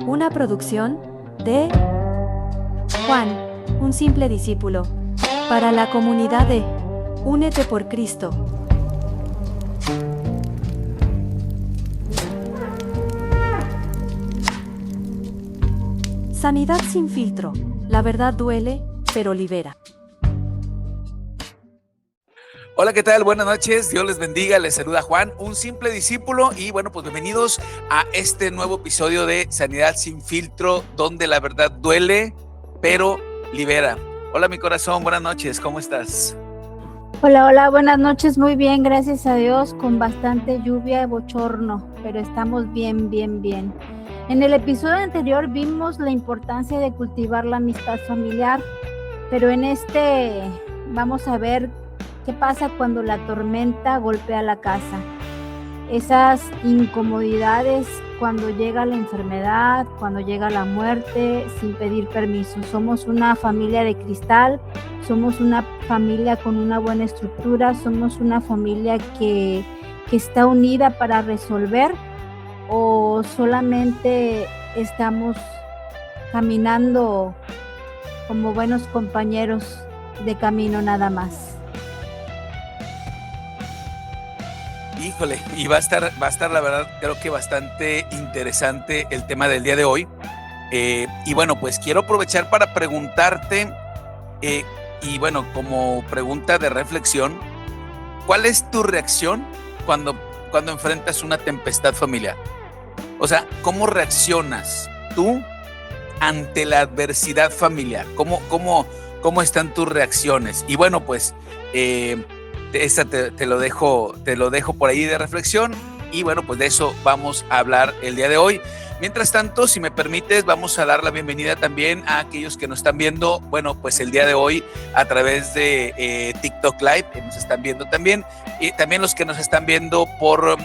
Una producción de Juan, un simple discípulo, para la comunidad de Únete por Cristo. Sanidad sin filtro. La verdad duele, pero libera. Hola, ¿qué tal? Buenas noches, Dios les bendiga, les saluda Juan, un simple discípulo y bueno, pues bienvenidos a este nuevo episodio de Sanidad sin filtro, donde la verdad duele, pero libera. Hola mi corazón, buenas noches, ¿cómo estás? Hola, buenas noches, muy bien, gracias a Dios, con bastante lluvia y bochorno, pero estamos bien. En el episodio anterior vimos la importancia de cultivar la amistad familiar, pero en este vamos a ver qué pasa cuando la tormenta golpea la casa. Esas incomodidades cuando llega la enfermedad, cuando llega la muerte, sin pedir permiso. Somos una familia de cristal, somos una familia con una buena estructura, somos una familia que está unida para resolver, o solamente estamos caminando como buenos compañeros de camino nada más. Híjole, y va a estar la verdad, creo que bastante interesante el tema del día de hoy. Y bueno, pues quiero aprovechar para preguntarte, y bueno, como pregunta de reflexión, ¿cuál es tu reacción cuando enfrentas una tempestad familiar? O sea, ¿cómo reaccionas tú ante la adversidad familiar? ¿Cómo están tus reacciones? Y bueno, pues esta te lo dejo por ahí de reflexión y bueno, pues de eso vamos a hablar el día de hoy. Mientras tanto, si me permites, vamos a dar la bienvenida también a aquellos que nos están viendo, bueno, pues el día de hoy a través de TikTok Live, que nos están viendo también, y también los que nos están viendo por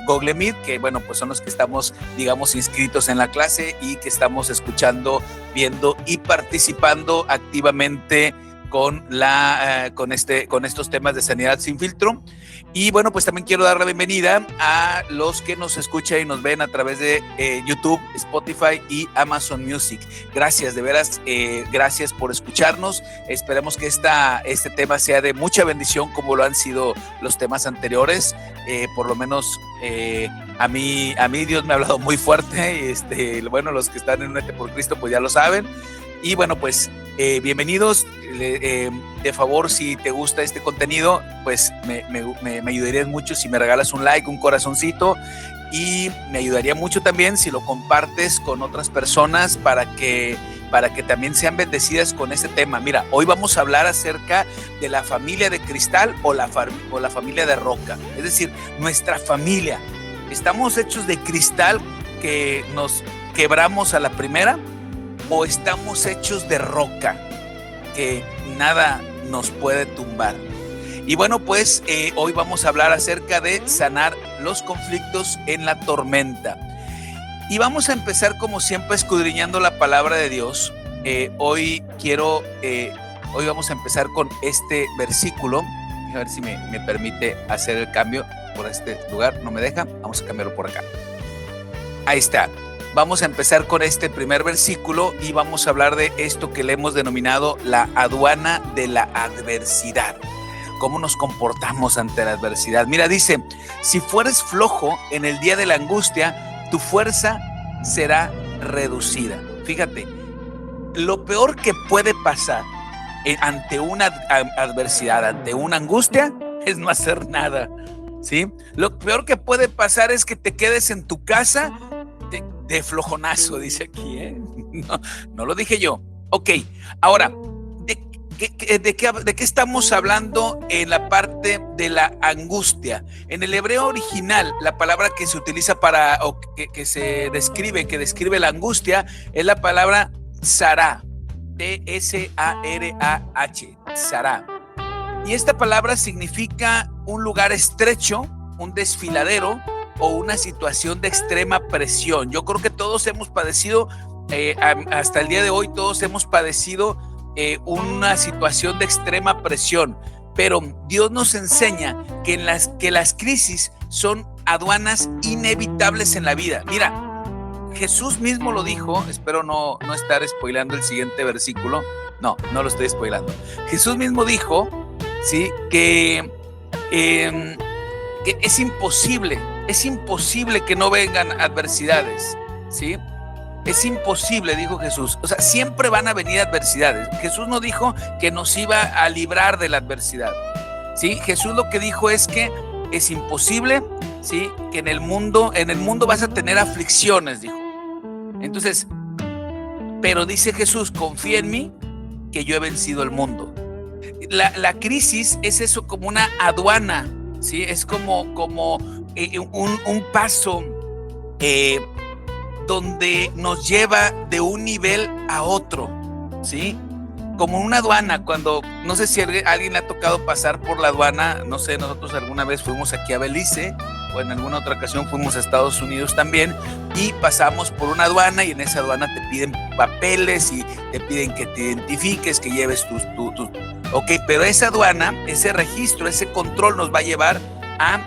Google Meet, que bueno, pues son los que estamos, digamos, inscritos en la clase y que estamos escuchando, viendo y participando activamente con estos temas de sanidad sin filtro. Y bueno, pues también quiero dar la bienvenida a los que nos escuchan y nos ven a través de YouTube, Spotify y Amazon Music. Gracias, de veras, gracias por escucharnos. Esperemos que este tema sea de mucha bendición como lo han sido los temas anteriores. Por lo menos a mí Dios me ha hablado muy fuerte. Bueno, los que están en Únete por Cristo pues ya lo saben. Y bueno, pues bienvenidos. De favor, si te gusta este contenido, pues me ayudarías mucho si me regalas un like, un corazoncito, y me ayudaría mucho también si lo compartes con otras personas para que también sean bendecidas con este tema. Mira, hoy vamos a hablar acerca de la familia de cristal o la familia de roca, es decir, nuestra familia. ¿Estamos hechos de cristal que nos quebramos a la primera o estamos hechos de roca que nada nos puede tumbar? Y bueno, pues hoy vamos a hablar acerca de sanar los conflictos en la tormenta. Y vamos a empezar como siempre escudriñando la palabra de Dios. Hoy vamos a empezar con este versículo. A ver si me permite hacer el cambio por este lugar. No me deja. Vamos a cambiarlo por acá. Ahí está. Vamos a empezar con este primer versículo y vamos a hablar de esto que le hemos denominado la aduana de la adversidad. ¿Cómo nos comportamos ante la adversidad? Mira, dice, si fueres flojo en el día de la angustia, tu fuerza será reducida. Fíjate, lo peor que puede pasar ante una adversidad, ante una angustia, es no hacer nada, ¿sí? Lo peor que puede pasar es que te quedes en tu casa de flojonazo, dice aquí, ¿eh? No lo dije yo. Ok, ahora, ¿de qué estamos hablando en la parte de la angustia? En el hebreo original, la palabra que se utiliza que describe la angustia, es la palabra sarah, T-S-A-R-A-H, sarah. Y esta palabra significa un lugar estrecho, un desfiladero, o una situación de extrema presión. Yo creo que todos hemos padecido, hasta el día de hoy, todos hemos padecido una situación de extrema presión, pero Dios nos enseña que las crisis son aduanas inevitables en la vida. Mira, Jesús mismo lo dijo, espero no estar spoilando el siguiente versículo. No lo estoy spoilando. Jesús mismo dijo, ¿sí?, que es imposible que no vengan adversidades, ¿sí? Es imposible, dijo Jesús. O sea, siempre van a venir adversidades. Jesús no dijo que nos iba a librar de la adversidad, ¿sí? Jesús lo que dijo es que es imposible, ¿sí?, que en el mundo vas a tener aflicciones, dijo. Entonces, pero dice Jesús, confía en mí, que yo he vencido el mundo. La crisis es eso, como una aduana, ¿sí? Es como un paso donde nos lleva de un nivel a otro, ¿sí? Como una aduana, cuando, no sé si alguien le ha tocado pasar por la aduana, no sé, nosotros alguna vez fuimos aquí a Belice, o en alguna otra ocasión fuimos a Estados Unidos también, y pasamos por una aduana, y en esa aduana te piden papeles, y te piden que te identifiques, que lleves tus ok, pero esa aduana, ese registro, ese control nos va a llevar a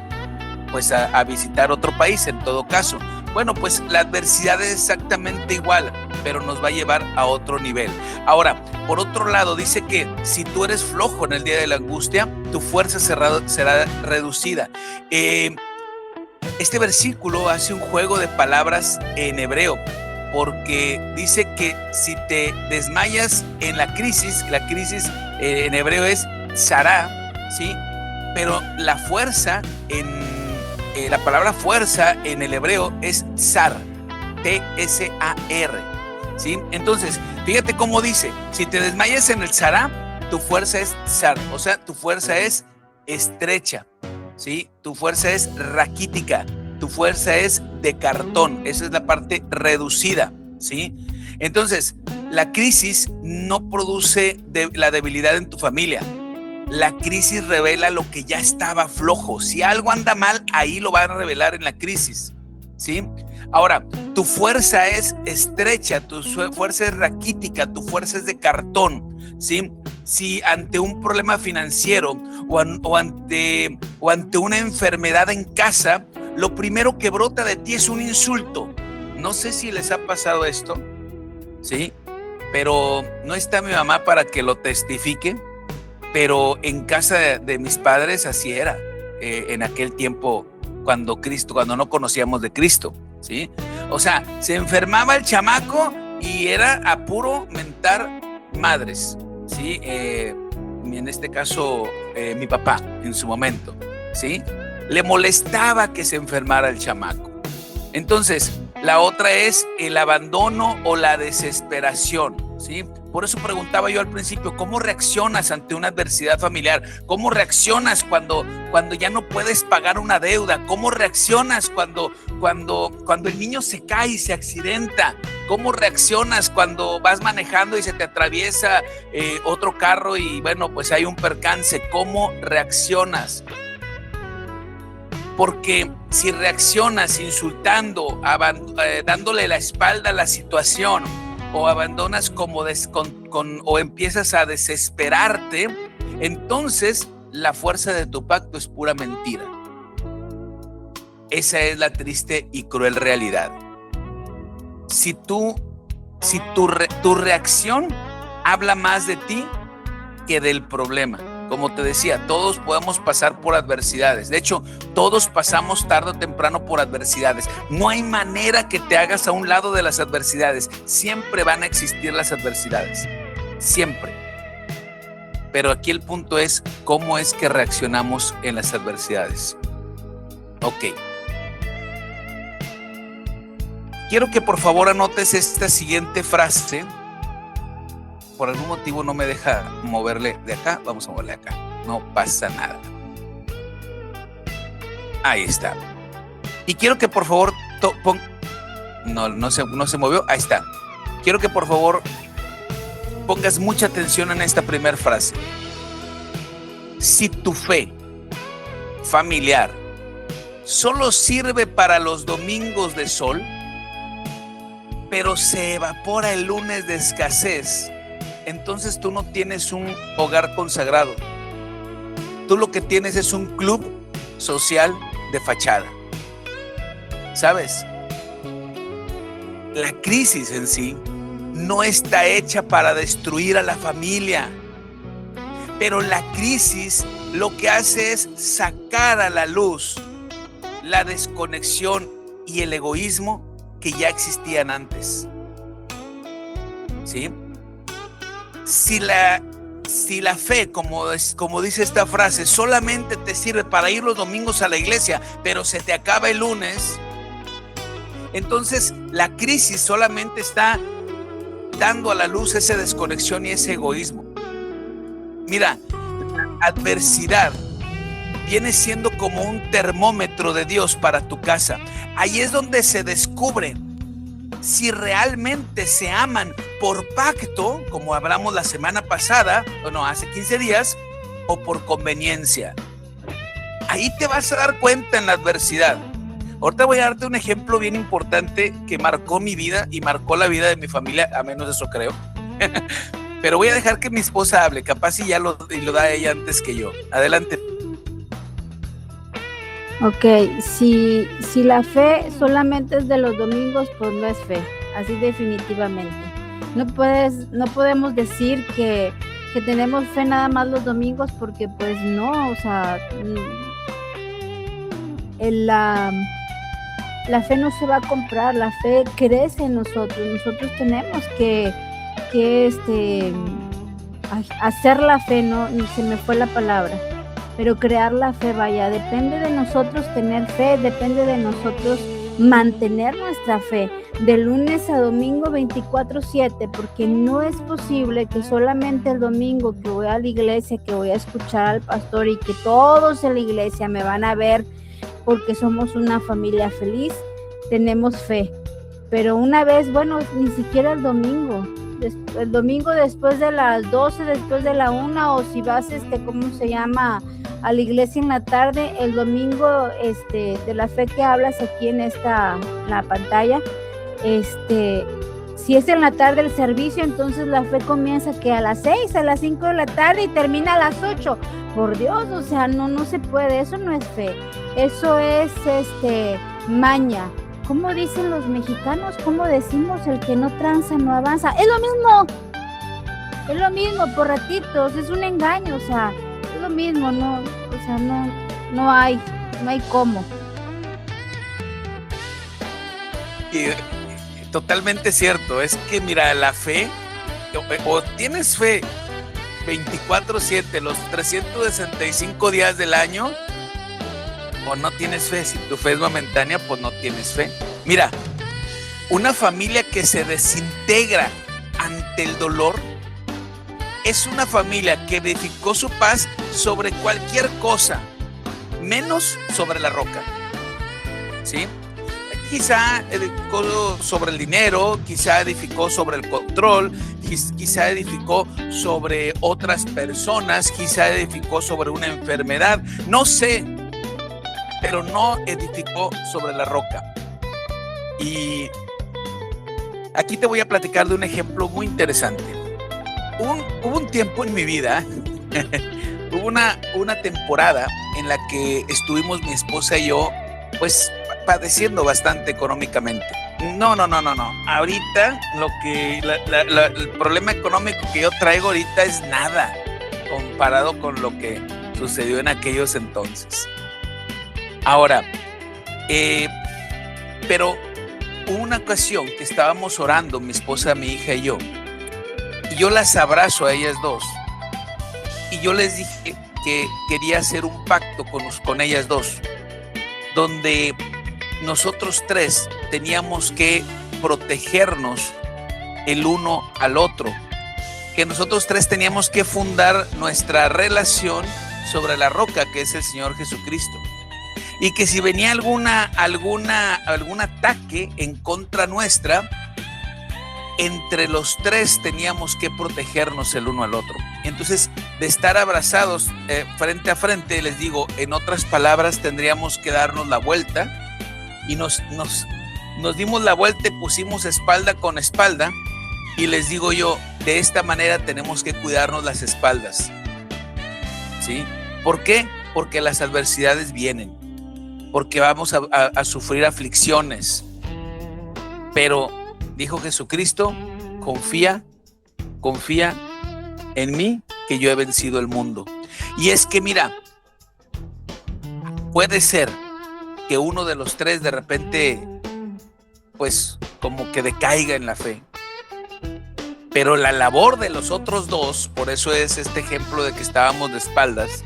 visitar otro país, en todo caso. Bueno, pues la adversidad es exactamente igual, pero nos va a llevar a otro nivel. Ahora, por otro lado, dice que si tú eres flojo en el día de la angustia, tu fuerza será reducida. Este versículo hace un juego de palabras en hebreo, porque dice que si te desmayas en la crisis en hebreo es sará, ¿sí? Pero la fuerza la palabra fuerza en el hebreo es tsar, T-S-A-R, ¿sí? Entonces, fíjate cómo dice, si te desmayas en el sará, tu fuerza es tsar, o sea, tu fuerza es estrecha, ¿sí? Tu fuerza es raquítica, tu fuerza es de cartón, esa es la parte reducida, ¿sí? Entonces, la crisis no produce la debilidad en tu familia. La crisis revela lo que ya estaba flojo. Si algo anda mal, ahí lo van a revelar en la crisis, ¿sí? Ahora, tu fuerza es estrecha, tu fuerza es raquítica, tu fuerza es de cartón, ¿sí? Si ante un problema financiero o ante una enfermedad en casa, lo primero que brota de ti es un insulto. No sé si les ha pasado esto, ¿sí? Pero no está mi mamá para que lo testifique. Pero en casa de mis padres así era, en aquel tiempo cuando no conocíamos de Cristo, ¿sí? O sea, se enfermaba el chamaco y era a puro mentar madres, ¿sí? En este caso, mi papá en su momento, ¿sí? Le molestaba que se enfermara el chamaco. Entonces, la otra es el abandono o la desesperación, ¿sí? Por eso preguntaba yo al principio, ¿cómo reaccionas ante una adversidad familiar? ¿Cómo reaccionas cuando ya no puedes pagar una deuda? ¿Cómo reaccionas cuando el niño se cae y se accidenta? ¿Cómo reaccionas cuando vas manejando y se te atraviesa otro carro y bueno, pues hay un percance? ¿Cómo reaccionas? Porque si reaccionas insultando, dándole la espalda a la situación, o abandonas o empiezas a desesperarte, entonces la fuerza de tu pacto es pura mentira. Esa es la triste y cruel realidad. Si tu reacción habla más de ti que del problema. Como te decía, todos podemos pasar por adversidades. De hecho, todos pasamos tarde o temprano por adversidades. No hay manera que te hagas a un lado de las adversidades. Siempre van a existir las adversidades. Siempre. Pero aquí el punto es cómo es que reaccionamos en las adversidades. Ok. Quiero que por favor anotes esta siguiente frase. Por algún motivo no me deja moverle de acá. Vamos a moverle acá. No pasa nada. Ahí está. Y quiero que por favor no se movió. Ahí está. Quiero que por favor pongas mucha atención en esta primera frase. Si tu fe familiar solo sirve para los domingos de sol, pero se evapora el lunes de escasez, entonces tú no tienes un hogar consagrado. Tú lo que tienes es un club social de fachada. ¿Sabes? La crisis en sí no está hecha para destruir a la familia, pero la crisis lo que hace es sacar a la luz la desconexión y el egoísmo que ya existían antes. ¿Sí? Si la fe, como dice esta frase, solamente te sirve para ir los domingos a la iglesia, pero se te acaba el lunes, entonces la crisis solamente está dando a la luz esa desconexión y ese egoísmo. Mira, la adversidad viene siendo como un termómetro de Dios para tu casa. Ahí es donde se descubre si realmente se aman por pacto, como hablamos la semana pasada, hace 15 días, o por conveniencia. Ahí te vas a dar cuenta en la adversidad. Ahorita voy a darte un ejemplo bien importante que marcó mi vida y marcó la vida de mi familia, a menos eso creo. Pero voy a dejar que mi esposa hable, capaz y lo da ella antes que yo. Adelante. Ok, si la fe solamente es de los domingos, pues no es fe, así definitivamente. No podemos decir que tenemos fe nada más los domingos, porque pues no, o sea, la fe no se va a comprar, la fe crece en nosotros tenemos que hacer la fe, no, se me fue la palabra, pero crear la fe, vaya, depende de nosotros tener fe, depende de nosotros mantener nuestra fe de lunes a domingo 24/7, porque no es posible que solamente el domingo que voy a la iglesia, que voy a escuchar al pastor y que todos en la iglesia me van a ver porque somos una familia feliz, tenemos fe. Pero una vez, bueno, ni siquiera el domingo después de las 12, después de la 1, o si vas, ¿cómo se llama?, a la iglesia en la tarde, el domingo, de la fe que hablas aquí en la pantalla, si es en la tarde el servicio, entonces la fe comienza que a las 6, a las 5 de la tarde y termina a las 8. Por Dios, o sea, no se puede, eso no es fe, eso es maña. ¿Cómo dicen los mexicanos? ¿Cómo decimos? El que no tranza no avanza. Es lo mismo, por ratitos, es un engaño, o sea, es lo mismo, no hay cómo. Y totalmente cierto, es que mira, la fe, o tienes fe 24/7, los 365 días del año, o no tienes fe. Si tu fe es momentánea, pues no tienes fe. Mira, una familia que se desintegra ante el dolor es una familia que edificó su paz sobre cualquier cosa, menos sobre la roca. ¿Sí? Quizá edificó sobre el dinero, quizá edificó sobre el control, quizá edificó sobre otras personas, quizá edificó sobre una enfermedad, no sé, pero no edificó sobre la roca. Y aquí te voy a platicar de un ejemplo muy interesante. Hubo un tiempo en mi vida, hubo una temporada en la que estuvimos mi esposa y yo, pues, padeciendo bastante económicamente. No. Ahorita el problema económico que yo traigo ahorita es nada comparado con lo que sucedió en aquellos entonces. Ahora, pero hubo una ocasión que estábamos orando, mi esposa, mi hija y yo las abrazo a ellas dos, y yo les dije que quería hacer un pacto con ellas dos, donde nosotros tres teníamos que protegernos el uno al otro, que nosotros tres teníamos que fundar nuestra relación sobre la roca, que es el Señor Jesucristo, y que si venía algún ataque en contra nuestra, entre los tres teníamos que protegernos el uno al otro. Entonces, de estar abrazados frente a frente, les digo, en otras palabras, tendríamos que darnos la vuelta, y nos dimos la vuelta y pusimos espalda con espalda, y les digo yo, de esta manera tenemos que cuidarnos las espaldas. ¿Sí? ¿Por qué? Porque las adversidades vienen. porque vamos a sufrir aflicciones. Pero dijo Jesucristo, confía en mí, que yo he vencido el mundo. Y es que mira, puede ser que uno de los tres de repente, pues como que decaiga en la fe. Pero la labor de los otros dos, por eso es este ejemplo de que estábamos de espaldas,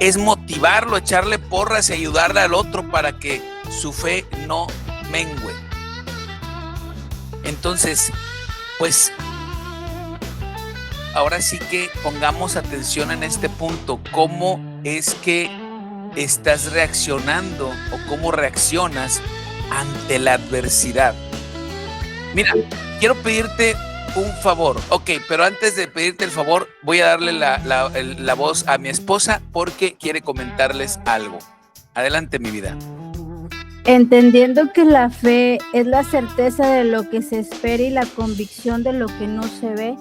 es motivarlo, echarle porras y ayudarle al otro para que su fe no mengue. Entonces, pues, ahora sí que pongamos atención en este punto. ¿Cómo es que estás reaccionando o cómo reaccionas ante la adversidad? Mira, quiero pedirte un favor. Ok, pero antes de pedirte el favor, voy a darle la voz a mi esposa porque quiere comentarles algo. Adelante, mi vida. Entendiendo que la fe es la certeza de lo que se espera y la convicción de lo que no se ve,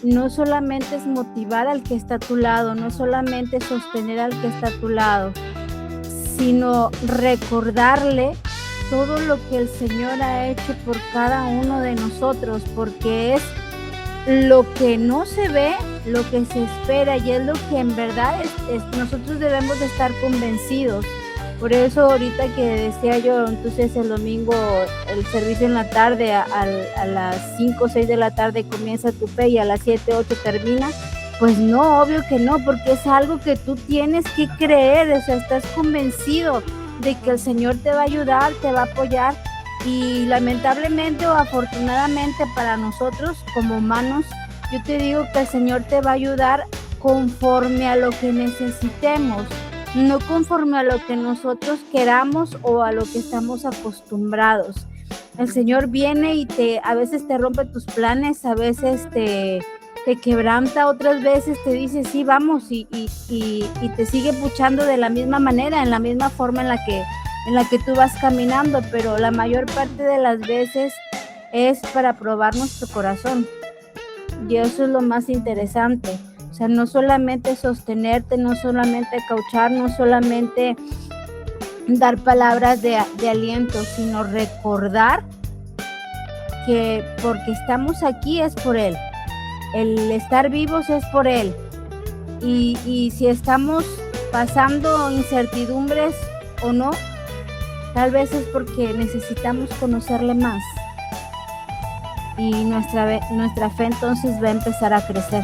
no solamente es motivar al que está a tu lado, no solamente sostener al que está a tu lado, sino recordarle todo lo que el Señor ha hecho por cada uno de nosotros, porque es lo que no se ve, lo que se espera, y es lo que en verdad nosotros debemos de estar convencidos. Por eso ahorita que decía yo, entonces el domingo el servicio en la tarde a las 5 o 6 de la tarde comienza tu fe y a las 7, 8 termina. Pues no, obvio que no, porque es algo que tú tienes que creer, o sea, estás convencido de que el Señor te va a ayudar, te va a apoyar, y lamentablemente o afortunadamente para nosotros como humanos, yo te digo que el Señor te va a ayudar conforme a lo que necesitemos, no conforme a lo que nosotros queramos o a lo que estamos acostumbrados. El Señor viene y a veces te rompe tus planes, a veces te quebranta, otras veces te dice sí, vamos, y te sigue puchando de la misma manera, en la misma forma en la que tú vas caminando, pero la mayor parte de las veces es para probar nuestro corazón, y eso es lo más interesante. O sea, no solamente sostenerte, no solamente cauchar, no solamente dar palabras de aliento, sino recordar que porque estamos aquí es por Él. El estar vivos es por Él. Y si estamos pasando incertidumbres o no, tal vez es porque necesitamos conocerle más. Y nuestra fe entonces va a empezar a crecer.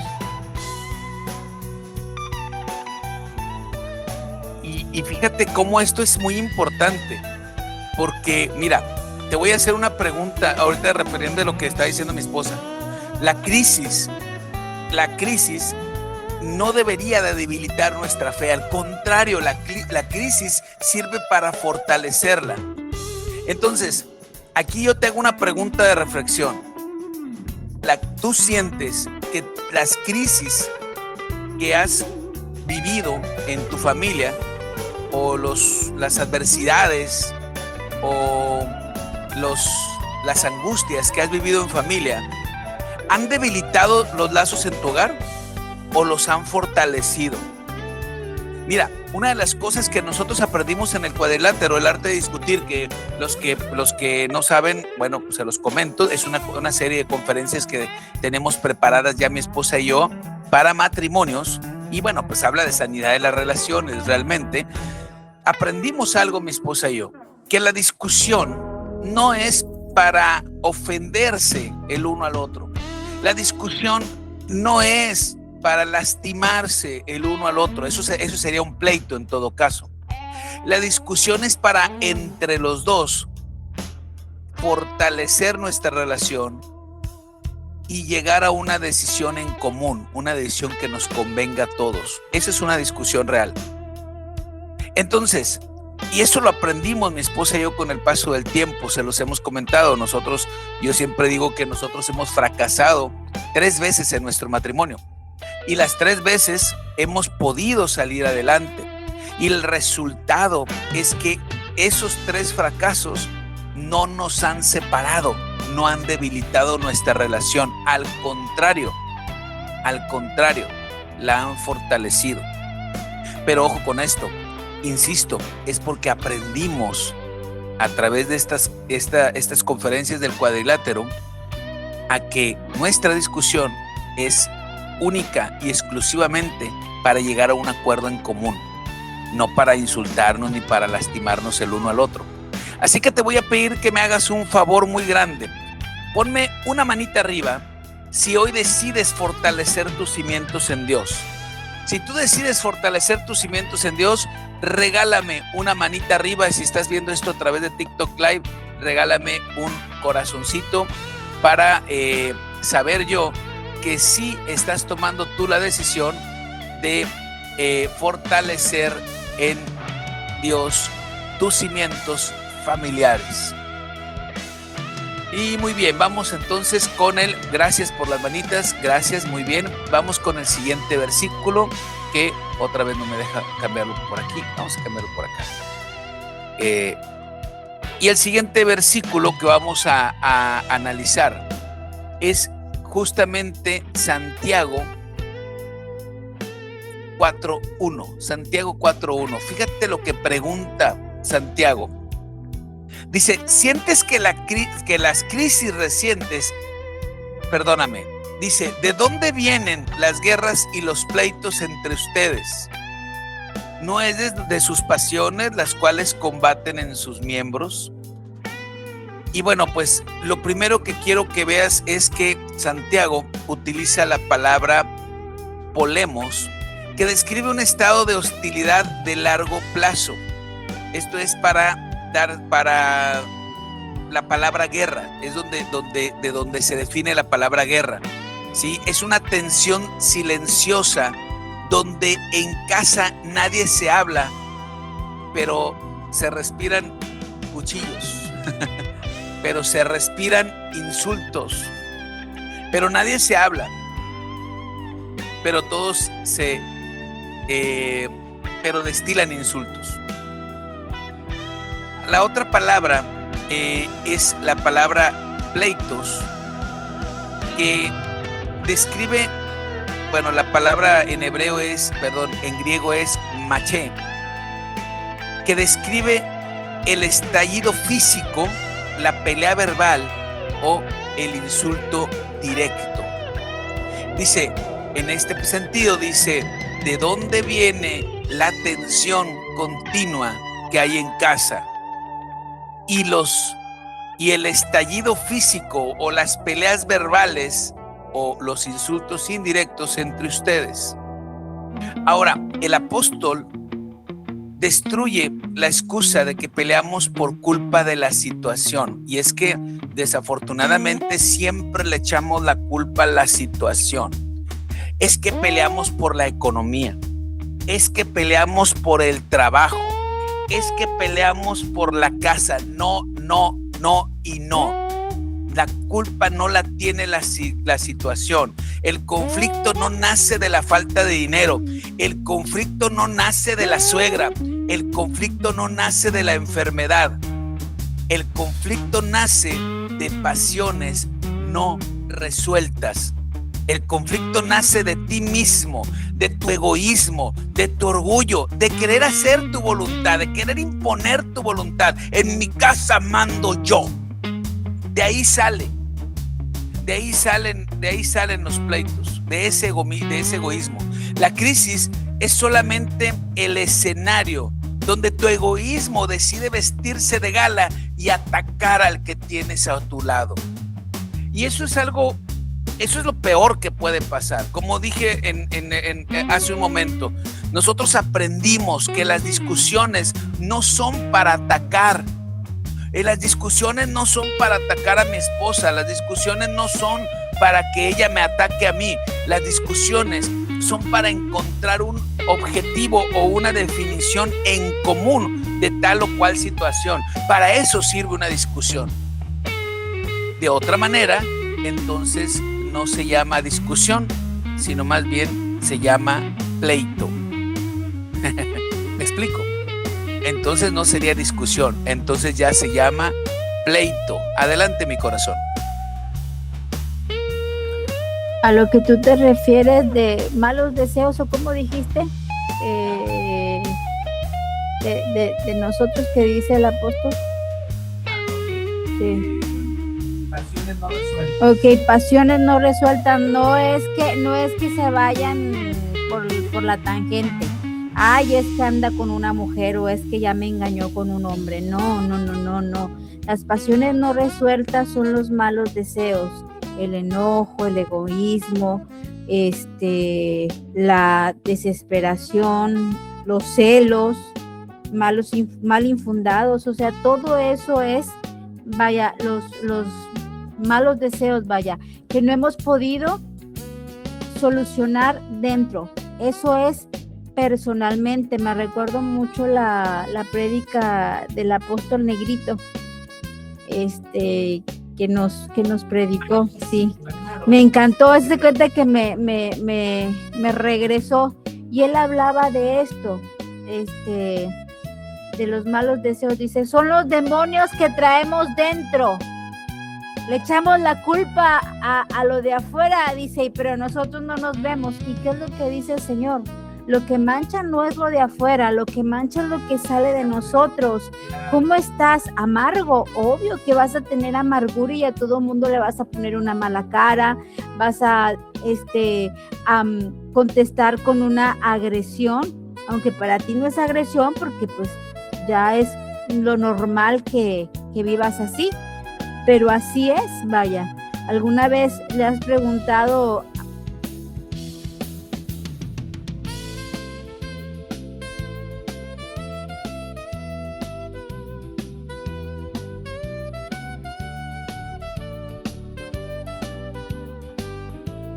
Y fíjate cómo esto es muy importante, porque mira, te voy a hacer una pregunta ahorita refiriendo a lo que está diciendo mi esposa. La crisis no debería de debilitar nuestra fe, al contrario, la crisis sirve para fortalecerla. Entonces, aquí yo te hago una pregunta de reflexión. ¿Tú sientes que las crisis que has vivido en tu familia, o las adversidades o las angustias que has vivido en familia, han debilitado los lazos en tu hogar o los han fortalecido? Mira, una de las cosas que nosotros aprendimos en el cuadrilátero, el arte de discutir, que los que no saben, bueno, pues se los comento, es una serie de conferencias que tenemos preparadas ya mi esposa y yo para matrimonios, y bueno, pues habla de sanidad de las relaciones. Realmente aprendimos algo mi esposa y yo, que la discusión no es para ofenderse el uno al otro. La discusión no es para lastimarse el uno al otro. Eso sería un pleito en todo caso. La discusión es para entre los dos fortalecer nuestra relación y llegar a una decisión en común, una decisión que nos convenga a todos. Esa es una discusión real. Entonces, y eso lo aprendimos mi esposa y yo con el paso del tiempo, se los hemos comentado. Yo siempre digo que nosotros hemos fracasado 3 veces en nuestro matrimonio, y las 3 veces hemos podido salir adelante, y el resultado es que esos 3 fracasos no nos han separado, no han debilitado nuestra relación, al contrario, la han fortalecido. Pero ojo con esto, insisto, es porque aprendimos a través de estas conferencias del cuadrilátero a que nuestra discusión es única y exclusivamente para llegar a un acuerdo en común, no para insultarnos ni para lastimarnos el uno al otro. Así que te voy a pedir que me hagas un favor muy grande. Ponme una manita arriba si hoy decides fortalecer tus cimientos en Dios. Si tú decides fortalecer tus cimientos en Dios, regálame una manita arriba. Y si estás viendo esto a través de TikTok Live, regálame un corazoncito para saber yo que sí estás tomando tú la decisión de fortalecer en Dios tus cimientos familiares. Y muy bien, vamos entonces con gracias por las manitas, gracias, muy bien. Vamos con el siguiente versículo, que otra vez no me deja cambiarlo por aquí, vamos a cambiarlo por acá. Y el siguiente versículo que vamos a analizar es justamente Santiago 4.1. Santiago 4.1. Fíjate lo que pregunta Santiago. Dice, ¿sientes que las crisis recientes, dice, ¿de dónde vienen las guerras y los pleitos entre ustedes? ¿No es de sus pasiones las cuales combaten en sus miembros? Y bueno, pues lo primero que quiero que veas es que Santiago utiliza la palabra polemos, que describe un estado de hostilidad de largo plazo. Esto es para la palabra guerra, es de donde se define la palabra guerra, ¿sí? Es una tensión silenciosa donde en casa nadie se habla, pero se respiran cuchillos, pero se respiran insultos, pero nadie se habla, pero todos pero destilan insultos. La otra palabra es la palabra pleitos, que describe, bueno, la palabra en griego es maché, que describe el estallido físico, la pelea verbal o el insulto directo. Dice, en este sentido, dice, ¿de dónde viene la tensión continua que hay en casa? Y el estallido físico o las peleas verbales o los insultos indirectos entre ustedes. Ahora, el apóstol destruye la excusa de que peleamos por culpa de la situación. Y es que desafortunadamente siempre le echamos la culpa a la situación. Es que peleamos por la economía. Es que peleamos por el trabajo. Es que peleamos por la casa. No y no. La culpa no la tiene la situación. El conflicto no nace de la falta de dinero. El conflicto no nace de la suegra. El conflicto no nace de la enfermedad. El conflicto nace de pasiones no resueltas. El conflicto nace de ti mismo, de tu egoísmo, de tu orgullo, de querer hacer tu voluntad, de querer imponer tu voluntad. En mi casa mando yo. De ahí salen los pleitos, de ese egoísmo. La crisis es solamente el escenario donde tu egoísmo decide vestirse de gala y atacar al que tienes a tu lado. Y eso es lo peor que puede pasar. Como dije hace un momento, nosotros aprendimos que las discusiones no son para atacar. Las discusiones no son para atacar a mi esposa, las discusiones no son para que ella me ataque a mí, las discusiones son para encontrar un objetivo o una definición en común de tal o cual situación. Para eso sirve una discusión. De otra manera, entonces no se llama discusión, sino más bien se llama pleito. ¿Me explico? Entonces no sería discusión, entonces ya se llama pleito. Adelante, mi corazón. A lo que tú te refieres de malos deseos, o como dijiste, de nosotros que dice el apóstol. Sí. Pasiones no resueltas. Ok, pasiones no resueltas, no es que se vayan por la tangente. Ay, es que anda con una mujer o es que ya me engañó con un hombre. No. Las pasiones no resueltas son los malos deseos, el enojo, el egoísmo, la desesperación, los celos, mal infundados, o sea, todo eso es, vaya, los malos deseos, vaya, que no hemos podido solucionar dentro. Eso es personalmente. Me recuerdo mucho la prédica del apóstol Negrito, que nos predicó, sí. Me encantó, se cuenta que me regresó, y él hablaba de esto, de los malos deseos. Dice, son los demonios que traemos dentro. Le echamos la culpa a lo de afuera, dice, pero nosotros no nos vemos. ¿Y qué es lo que dice el Señor? Lo que mancha no es lo de afuera, lo que mancha es lo que sale de nosotros. ¿Cómo estás? Amargo, obvio que vas a tener amargura y a todo mundo le vas a poner una mala cara, vas a contestar con una agresión, aunque para ti no es agresión porque pues ya es lo normal que vivas así, pero así es, vaya. ¿Alguna vez le has preguntado?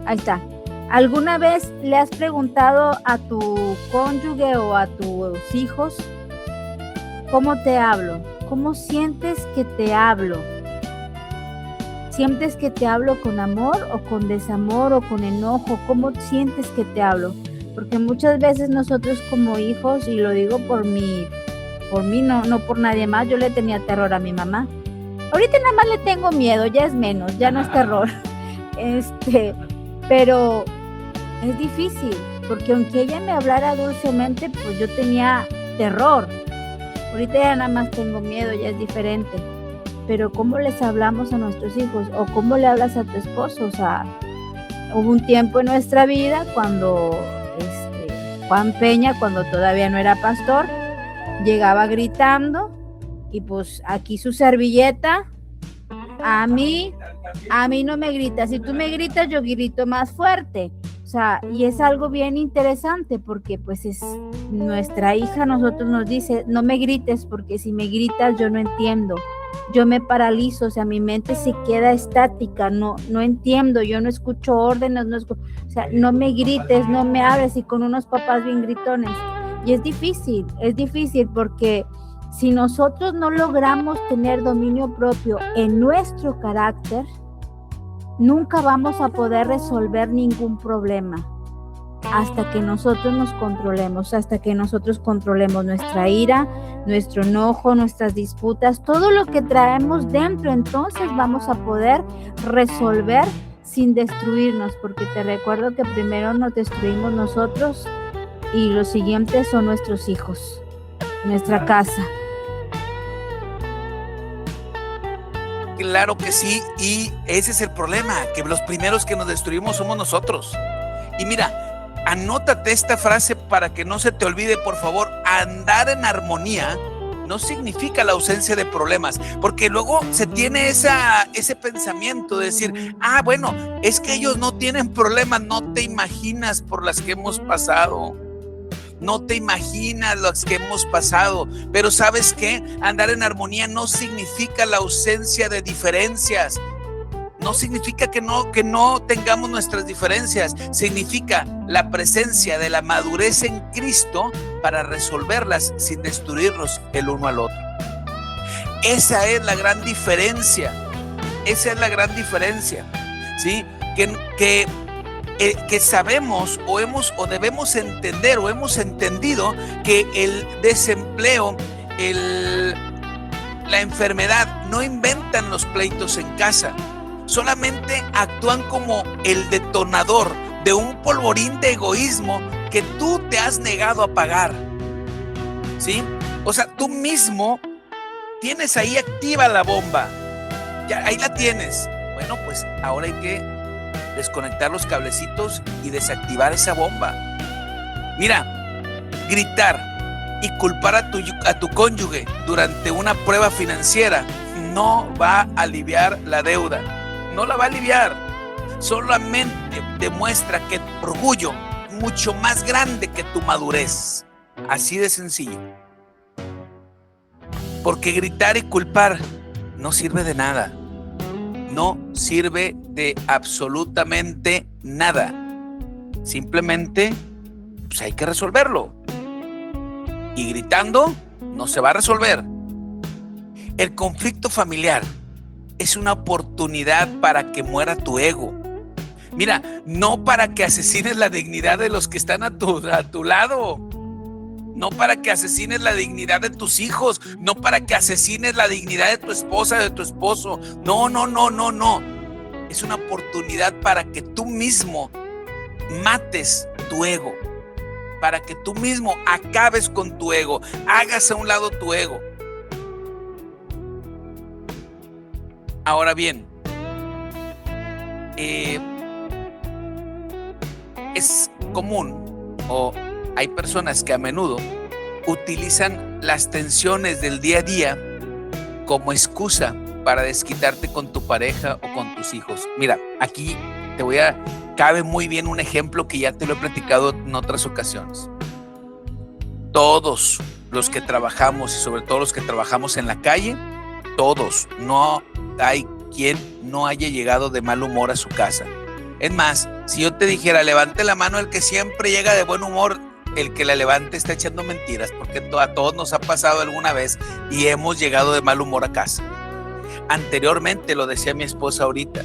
Ahí está. ¿Alguna vez le has preguntado a tu cónyuge o a tus hijos cómo te hablo? ¿Cómo sientes que te hablo? ¿Sientes que te hablo con amor o con desamor o con enojo? ¿Cómo sientes que te hablo? Porque muchas veces nosotros como hijos, y lo digo por mí, no por nadie más, yo le tenía terror a mi mamá. Ahorita nada más le tengo miedo, ya es menos, ya no es terror. Pero es difícil, porque aunque ella me hablara dulcemente, pues yo tenía terror. Ahorita ya nada más tengo miedo, ya es diferente. Pero ¿cómo les hablamos a nuestros hijos? ¿O cómo le hablas a tu esposo? O sea, hubo un tiempo en nuestra vida cuando Juan Peña, cuando todavía no era pastor, llegaba gritando, y pues aquí su servilleta, a mí no me gritas. Si tú me gritas, yo grito más fuerte. O sea, y es algo bien interesante porque pues es nuestra hija, nosotros nos dice, no me grites porque si me gritas yo no entiendo. Yo me paralizo, o sea, mi mente se queda estática, no entiendo, yo no escucho órdenes, o sea, no me grites, no me hables, y con unos papás bien gritones. Y es difícil porque si nosotros no logramos tener dominio propio en nuestro carácter, nunca vamos a poder resolver ningún problema hasta que nosotros nos controlemos, hasta que nosotros controlemos nuestra ira, nuestro enojo, nuestras disputas, todo lo que traemos dentro. Entonces vamos a poder resolver sin destruirnos, porque te recuerdo que primero nos destruimos nosotros y los siguientes son nuestros hijos, nuestra casa. Claro que sí, y ese es el problema, que los primeros que nos destruimos somos nosotros. Y mira, anótate esta frase para que no se te olvide, por favor. Andar en armonía no significa la ausencia de problemas, porque luego se tiene ese pensamiento de decir, bueno, es que ellos no tienen problemas. No te imaginas por las que hemos pasado. No te imaginas las que hemos pasado. Pero ¿sabes qué? Andar en armonía no significa la ausencia de diferencias. No significa que no tengamos nuestras diferencias. Significa la presencia de la madurez en Cristo para resolverlas sin destruirnos el uno al otro. Esa es la gran diferencia. Esa es la gran diferencia, ¿sí? Que sabemos o debemos entender o hemos entendido que el desempleo, la enfermedad no inventan los pleitos en casa. Solamente actúan como el detonador de un polvorín de egoísmo que tú te has negado a apagar, ¿sí? O sea, tú mismo tienes ahí activa la bomba. Ya, ahí la tienes. Bueno, pues ahora hay que desconectar los cablecitos y desactivar esa bomba. Mira, gritar y culpar a tu cónyuge durante una prueba financiera no va a aliviar la deuda. No la va a aliviar. Solamente demuestra que tu orgullo es mucho más grande que tu madurez. Así de sencillo. Porque gritar y culpar no sirve de nada. No sirve de absolutamente nada. Simplemente pues hay que resolverlo. Y gritando no se va a resolver. El conflicto familiar es una oportunidad para que muera tu ego. Mira, no para que asesines la dignidad de los que están a tu lado. No para que asesines la dignidad de tus hijos. No para que asesines la dignidad de tu esposa, de tu esposo. No. Es una oportunidad para que tú mismo mates tu ego. Para que tú mismo acabes con tu ego. Hagas a un lado tu ego. Ahora bien, es común o hay personas que a menudo utilizan las tensiones del día a día como excusa para desquitarte con tu pareja o con tus hijos. Mira, aquí cabe muy bien un ejemplo que ya te lo he platicado en otras ocasiones. Todos los que trabajamos y sobre todo los que trabajamos en la calle, todos, no hay quien no haya llegado de mal humor a su casa. Es más, si yo te dijera, levante la mano el que siempre llega de buen humor, el que la levante está echando mentiras, porque a todos nos ha pasado alguna vez y hemos llegado de mal humor a casa. Anteriormente, lo decía mi esposa ahorita,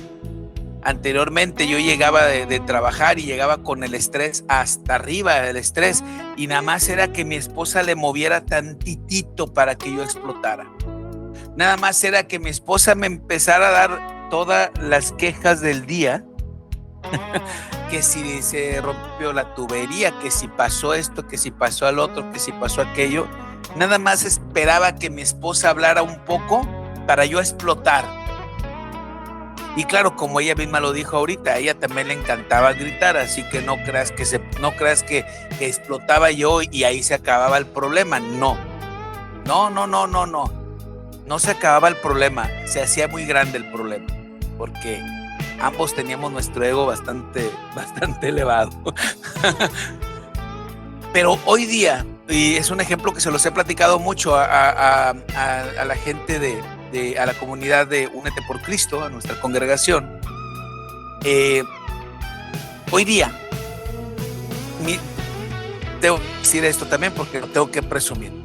anteriormente yo llegaba de trabajar y llegaba con el estrés hasta arriba del estrés y nada más era que mi esposa le moviera tantitito para que yo explotara. Nada más era que mi esposa me empezara a dar todas las quejas del día, que si se rompió la tubería, que si pasó esto, que si pasó al otro, que si pasó aquello. Nada más esperaba que mi esposa hablara un poco para yo explotar. Y claro, como ella misma lo dijo ahorita, a ella también le encantaba gritar, así que no creas que explotaba yo y ahí se acababa el problema. No se acababa el problema, se hacía muy grande el problema, porque ambos teníamos nuestro ego bastante elevado. Pero hoy día, y es un ejemplo que se los he platicado mucho a la gente a la comunidad de Únete por Cristo, a nuestra congregación, hoy día, tengo que decir esto también porque lo tengo que presumir.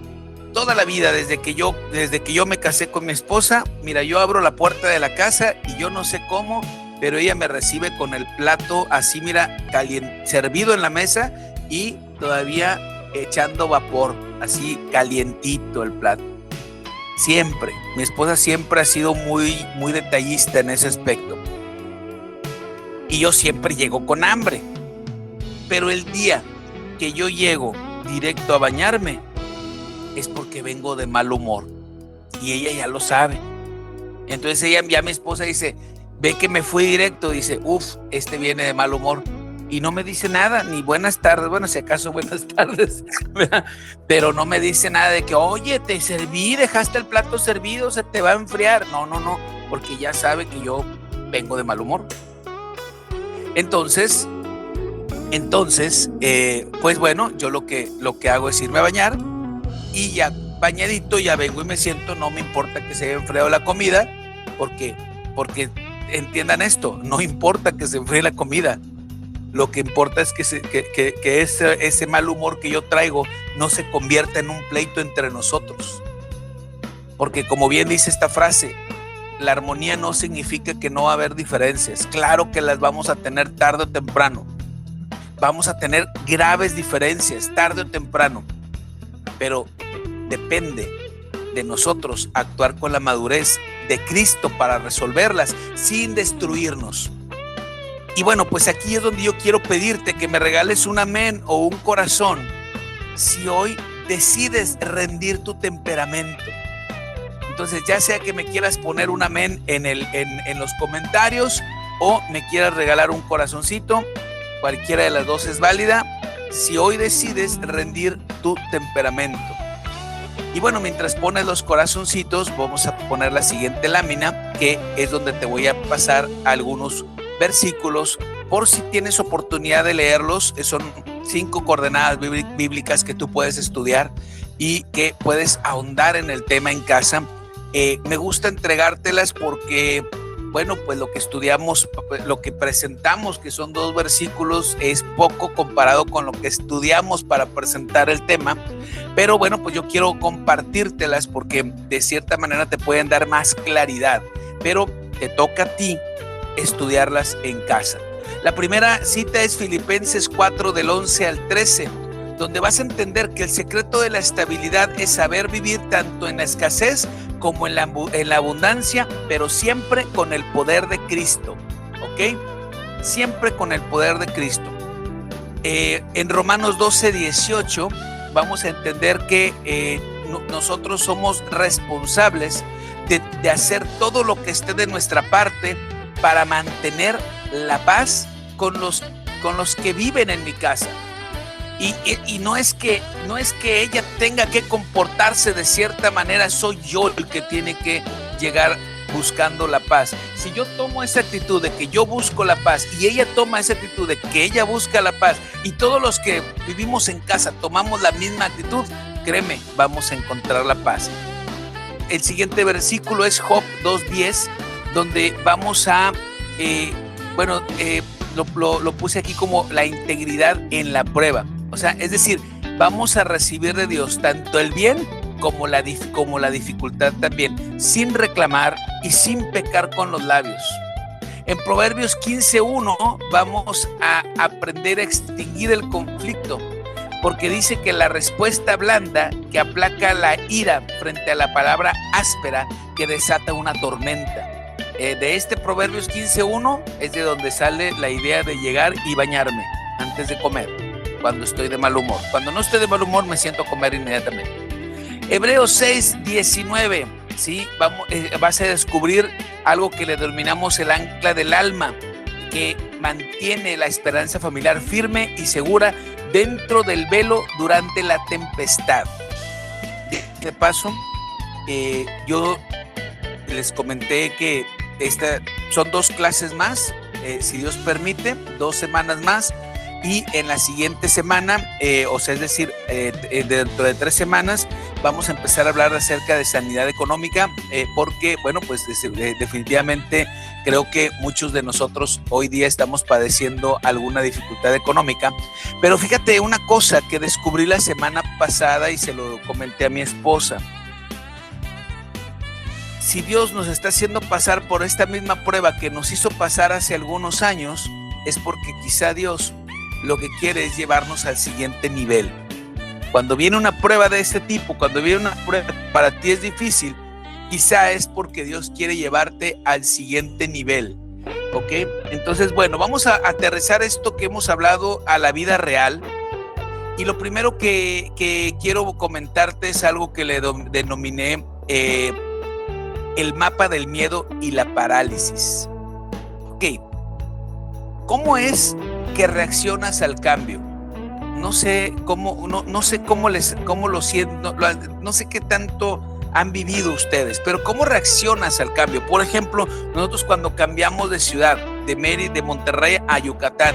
Toda la vida, desde que yo me casé con mi esposa, mira, yo abro la puerta de la casa y yo no sé cómo, pero ella me recibe con el plato así, mira, servido en la mesa y todavía echando vapor, así calientito el plato. Siempre, mi esposa siempre ha sido muy, muy detallista en ese aspecto. Y yo siempre llego con hambre. Pero el día que yo llego directo a bañarme, es porque vengo de mal humor y ella ya lo sabe. Entonces mi esposa dice, ve que me fui directo, dice, este viene de mal humor y no me dice nada, ni buenas tardes, bueno, si acaso buenas tardes, pero no me dice nada de que, oye, te serví, dejaste el plato servido, se te va a enfriar. No, porque ya sabe que yo vengo de mal humor. Entonces, pues bueno, yo lo que hago es irme a bañar. Y ya bañadito, ya vengo y me siento, no me importa que se haya enfriado la comida, porque entiendan esto, no importa que se enfríe la comida, lo que importa es que ese mal humor que yo traigo no se convierta en un pleito entre nosotros. Porque como bien dice esta frase, la armonía no significa que no va a haber diferencias. Claro que las vamos a tener tarde o temprano. Vamos a tener graves diferencias tarde o temprano. Pero depende de nosotros actuar con la madurez de Cristo para resolverlas sin destruirnos. Y bueno, pues aquí es donde yo quiero pedirte que me regales un amén o un corazón si hoy decides rendir tu temperamento. Entonces, ya sea que me quieras poner un amén en los comentarios o me quieras regalar un corazoncito, cualquiera de las dos es válida. Si hoy decides rendir tu temperamento. Y bueno, mientras pones los corazoncitos, vamos a poner la siguiente lámina, que es donde te voy a pasar algunos versículos por si tienes oportunidad de leerlos. Son 5 coordenadas bíblicas que tú puedes estudiar y que puedes ahondar en el tema en casa. Me gusta entregártelas porque, bueno, pues lo que estudiamos, lo que presentamos, que son 2 versículos, es poco comparado con lo que estudiamos para presentar el tema. Pero bueno, pues yo quiero compartírtelas porque de cierta manera te pueden dar más claridad. Pero te toca a ti estudiarlas en casa. La primera cita es Filipenses 4 del 11 al 13, donde vas a entender que el secreto de la estabilidad es saber vivir tanto en la escasez como en la abundancia, pero siempre con el poder de Cristo, ¿ok? Siempre con el poder de Cristo. En Romanos 12:18 vamos a entender que nosotros somos responsables de hacer todo lo que esté de nuestra parte para mantener la paz con los que viven en mi casa. Y no es que ella tenga que comportarse de cierta manera, soy yo el que tiene que llegar buscando la paz. Si yo tomo esa actitud de que yo busco la paz y ella toma esa actitud de que ella busca la paz y todos los que vivimos en casa tomamos la misma actitud, créeme, vamos a encontrar la paz. El siguiente versículo es Job 2:10, donde vamos a, lo puse aquí como la integridad en la prueba. O sea, es decir, vamos a recibir de Dios tanto el bien como la dificultad también, sin reclamar y sin pecar con los labios. En Proverbios 15:1 vamos a aprender a extinguir el conflicto, porque dice que la respuesta blanda que aplaca la ira frente a la palabra áspera que desata una tormenta. De este Proverbios 15:1 es de donde sale la idea de llegar y bañarme antes de comer, cuando estoy de mal humor. Cuando no estoy de mal humor me siento a comer inmediatamente. Hebreos 6:19, ¿sí? Vas a descubrir algo que le denominamos el ancla del alma, que mantiene la esperanza familiar firme y segura dentro del velo durante la tempestad. De paso, yo les comenté que son 2 clases más, si Dios permite, 2 semanas más, y en la siguiente semana, es decir, dentro de 3 semanas, vamos a empezar a hablar acerca de sanidad económica, porque, bueno, pues definitivamente creo que muchos de nosotros hoy día estamos padeciendo alguna dificultad económica. Pero fíjate una cosa que descubrí la semana pasada y se lo comenté a mi esposa. Si Dios nos está haciendo pasar por esta misma prueba que nos hizo pasar hace algunos años, es porque quizá Dios lo que quiere es llevarnos al siguiente nivel. Cuando viene una prueba de este tipo, cuando viene una prueba que para ti es difícil, quizá es porque Dios quiere llevarte al siguiente nivel, ¿ok? Entonces, bueno, vamos a aterrizar esto que hemos hablado a la vida real. Y lo primero que quiero comentarte es algo que le denominé el mapa del miedo y la parálisis. Ok, ¿cómo es que reaccionas al cambio? No sé cómo, no sé cómo lo siento, no sé qué tanto han vivido ustedes, pero ¿cómo reaccionas al cambio? Por ejemplo, nosotros cuando cambiamos de ciudad, de Monterrey a Yucatán,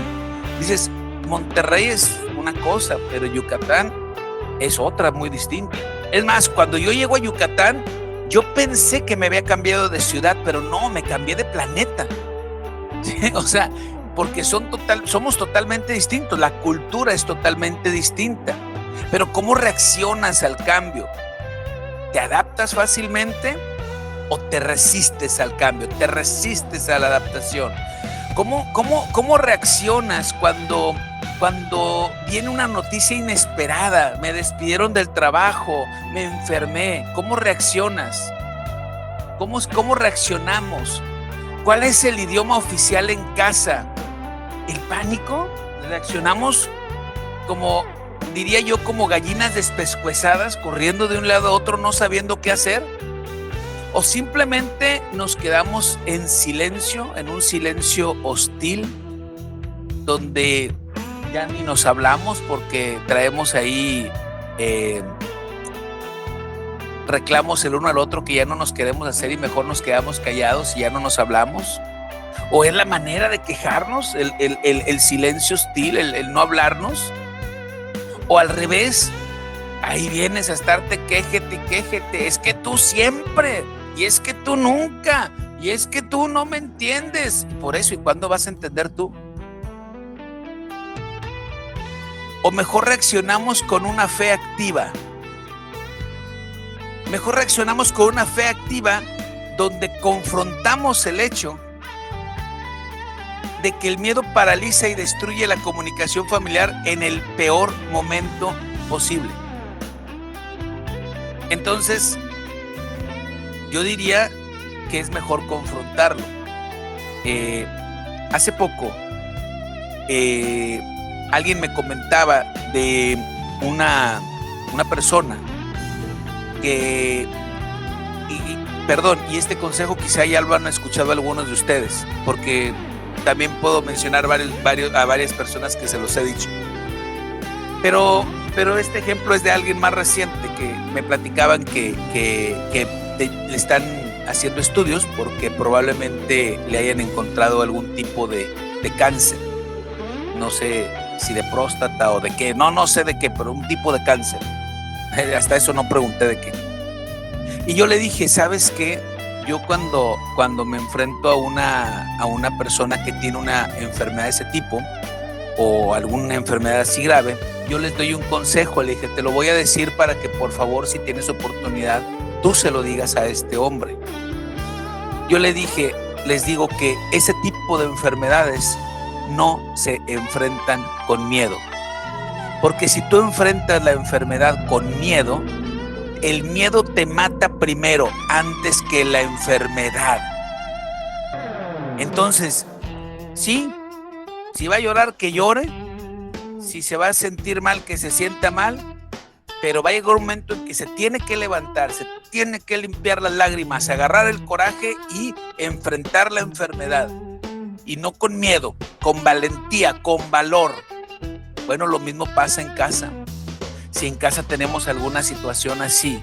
dices, Monterrey es una cosa, pero Yucatán es otra muy distinta. Es más, cuando yo llego a Yucatán, yo pensé que me había cambiado de ciudad, pero no, me cambié de planeta. ¿Sí? O sea, porque somos totalmente distintos, la cultura es totalmente distinta. Pero ¿cómo reaccionas al cambio? ¿Te adaptas fácilmente o te resistes al cambio? ¿Te resistes a la adaptación? ¿Cómo reaccionas cuando viene una noticia inesperada? Me despidieron del trabajo, me enfermé. ¿Cómo reaccionas? ¿Cómo reaccionamos? ¿Cuál es el idioma oficial en casa? ¿El pánico? ¿Reaccionamos como diría yo, como gallinas despescuezadas, corriendo de un lado a otro, no sabiendo qué hacer? ¿O simplemente nos quedamos en silencio, en un silencio hostil, donde ya ni nos hablamos porque traemos ahí reclamos el uno al otro que ya no nos queremos hacer y mejor nos quedamos callados y ya no nos hablamos? ¿O es la manera de quejarnos, el silencio hostil, el no hablarnos? ¿O al revés, ahí vienes a estarte quéjete, es que tú siempre, y es que tú nunca, y es que tú no me entiendes? Por eso, ¿y cuándo vas a entender tú? ¿O mejor reaccionamos con una fe activa? Mejor reaccionamos con una fe activa donde confrontamos el hecho de que el miedo paraliza y destruye la comunicación familiar en el peor momento posible. Entonces, yo diría que es mejor confrontarlo. Hace poco, alguien me comentaba de una persona que, y este consejo quizá ya lo han escuchado algunos de ustedes, porque también puedo mencionar a varias personas que se los he dicho. Pero este ejemplo es de alguien más reciente que me platicaban que le están haciendo estudios porque probablemente le hayan encontrado algún tipo de cáncer. No sé si de próstata o de qué, no sé de qué, pero un tipo de cáncer. Hasta eso no pregunté de qué. Y yo le dije, ¿sabes qué? Yo cuando me enfrento a una persona que tiene una enfermedad de ese tipo o alguna enfermedad así grave, yo les doy un consejo. Le dije, te lo voy a decir para que por favor, si tienes oportunidad, tú se lo digas a este hombre. Yo les digo que ese tipo de enfermedades no se enfrentan con miedo. Porque si tú enfrentas la enfermedad con miedo, el miedo te mata primero antes que la enfermedad. Entonces, sí, si va a llorar, que llore. Si se va a sentir mal, que se sienta mal. Pero va a llegar un momento en que se tiene que levantar, se tiene que limpiar las lágrimas, agarrar el coraje y enfrentar la enfermedad. Y no con miedo, con valentía, con valor. Bueno, lo mismo pasa en casa. Si en casa tenemos alguna situación así,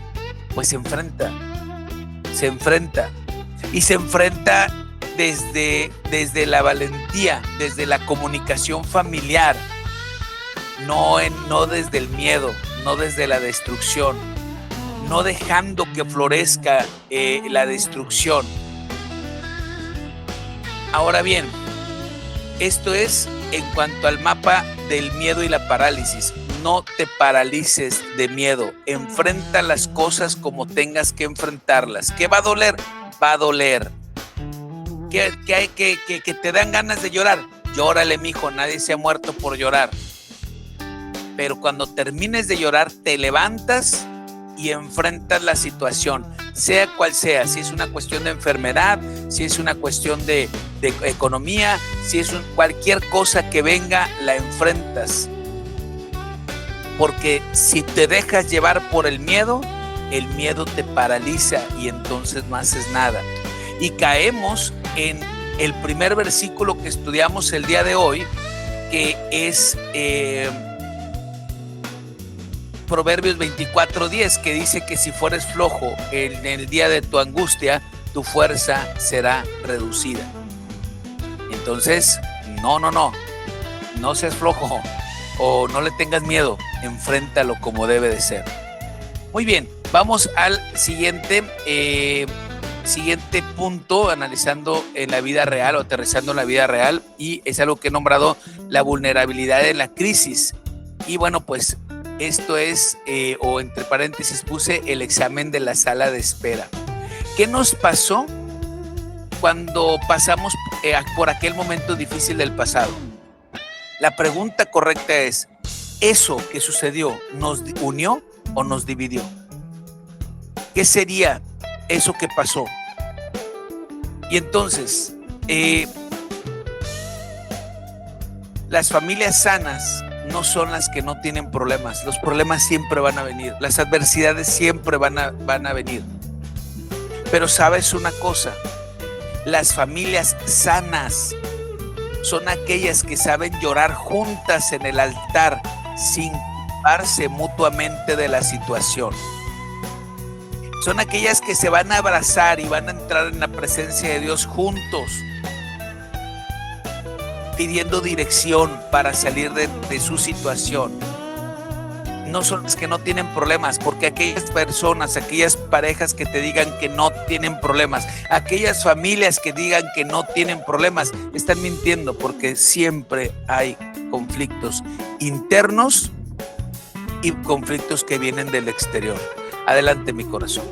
pues se enfrenta. Y se enfrenta desde la valentía, desde la comunicación familiar, no desde el miedo, no desde la destrucción, no dejando que florezca la destrucción. Ahora bien, esto es en cuanto al mapa del miedo y la parálisis. No te paralices de miedo. Enfrenta las cosas como tengas que enfrentarlas. ¿Qué va a doler? Va a doler. ¿Que te dan ganas de llorar? Llórale, mijo. Nadie se ha muerto por llorar. Pero cuando termines de llorar, te levantas y enfrentas la situación, sea cual sea. Si es una cuestión de enfermedad, si es una cuestión de economía, si es cualquier cosa que venga, la enfrentas. Porque si te dejas llevar por el miedo te paraliza y entonces no haces nada. Y caemos en el primer versículo que estudiamos el día de hoy, que es Proverbios 24:10, que dice que si fueres flojo en el día de tu angustia, tu fuerza será reducida. Entonces, no seas flojo o no le tengas miedo, enfréntalo como debe de ser. Muy bien, vamos al siguiente punto, analizando en la vida real o aterrizando en la vida real, y es algo que he nombrado la vulnerabilidad en la crisis. Y bueno, pues esto es, o entre paréntesis puse, el examen de la sala de espera. ¿Qué nos pasó cuando pasamos por aquel momento difícil del pasado? La pregunta correcta es, ¿eso que sucedió nos unió o nos dividió? ¿Qué sería eso que pasó? Y entonces, las familias sanas no son las que no tienen problemas. Los problemas siempre van a venir, las adversidades siempre van a venir. Pero sabes una cosa, las familias sanas son aquellas que saben llorar juntas en el altar sin culparse mutuamente de la situación. Son aquellas que se van a abrazar y van a entrar en la presencia de Dios juntos, pidiendo dirección para salir de su situación. No son las que no tienen problemas, porque aquellas personas, aquellas parejas que te digan que no tienen problemas, aquellas familias que digan que no tienen problemas, están mintiendo, porque siempre hay conflictos internos y conflictos que vienen del exterior. Adelante, mi corazón.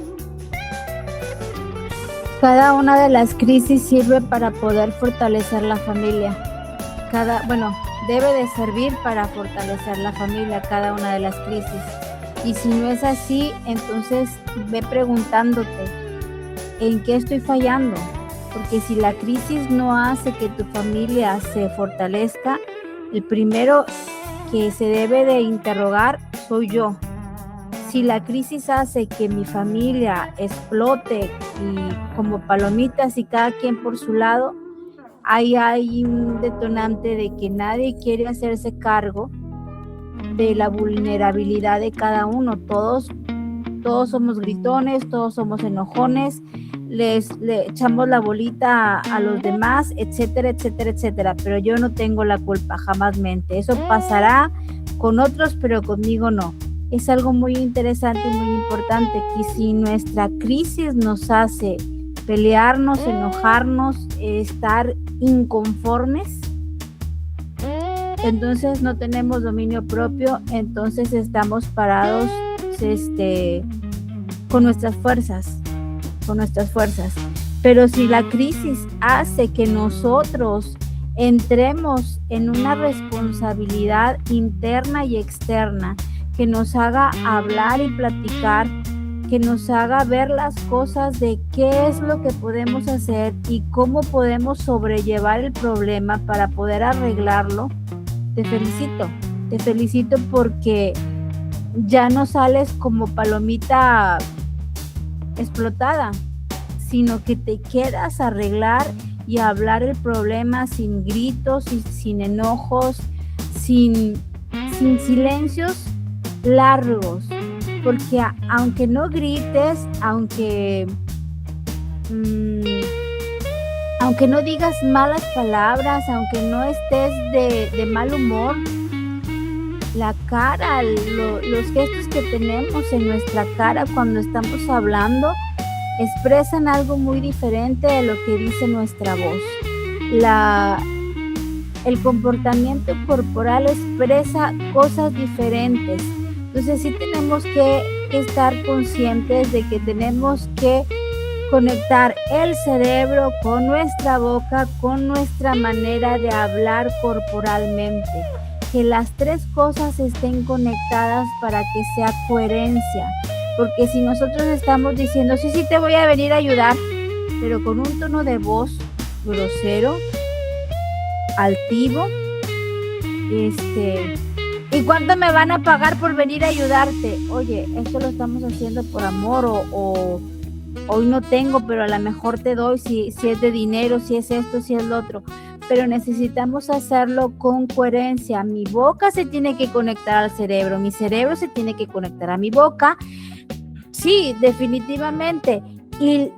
Cada una de las crisis sirve para poder fortalecer la familia. Debe de servir para fortalecer la familia, cada una de las crisis. Y si no es así, entonces ve preguntándote, ¿en qué estoy fallando? Porque si la crisis no hace que tu familia se fortalezca, el primero que se debe de interrogar soy yo. Si la crisis hace que mi familia explote y como palomitas y cada quien por su lado, ahí hay un detonante de que nadie quiere hacerse cargo de la vulnerabilidad de cada uno. Todos somos gritones, todos somos enojones, le echamos la bolita a los demás, etcétera, etcétera, etcétera. Pero yo no tengo la culpa, jamás mente. Eso pasará con otros, pero conmigo no. Es algo muy interesante y muy importante que si nuestra crisis nos hace pelearnos, enojarnos, estar inconformes, entonces no tenemos dominio propio, entonces estamos parados con nuestras fuerzas. Pero si la crisis hace que nosotros entremos en una responsabilidad interna y externa, que nos haga hablar y platicar, que nos haga ver las cosas de qué es lo que podemos hacer y cómo podemos sobrellevar el problema para poder arreglarlo, te felicito porque ya no sales como palomita explotada, sino que te quedas a arreglar y a hablar el problema sin gritos, sin enojos, sin silencios largos, porque aunque no grites, aunque no digas malas palabras, aunque no estés de mal humor, la cara, los gestos que tenemos en nuestra cara cuando estamos hablando expresan algo muy diferente de lo que dice nuestra voz. El comportamiento corporal expresa cosas diferentes. Entonces sí tenemos que estar conscientes de que tenemos que conectar el cerebro con nuestra boca, con nuestra manera de hablar corporalmente. Que las tres cosas estén conectadas para que sea coherencia. Porque si nosotros estamos diciendo, sí, te voy a venir a ayudar, pero con un tono de voz grosero, altivo, ¿y cuánto me van a pagar por venir a ayudarte? Oye, esto lo estamos haciendo por amor o hoy no tengo, pero a lo mejor te doy si es de dinero, si es esto, si es lo otro. Pero necesitamos hacerlo con coherencia. Mi boca se tiene que conectar al cerebro, mi cerebro se tiene que conectar a mi boca. Sí, definitivamente. Y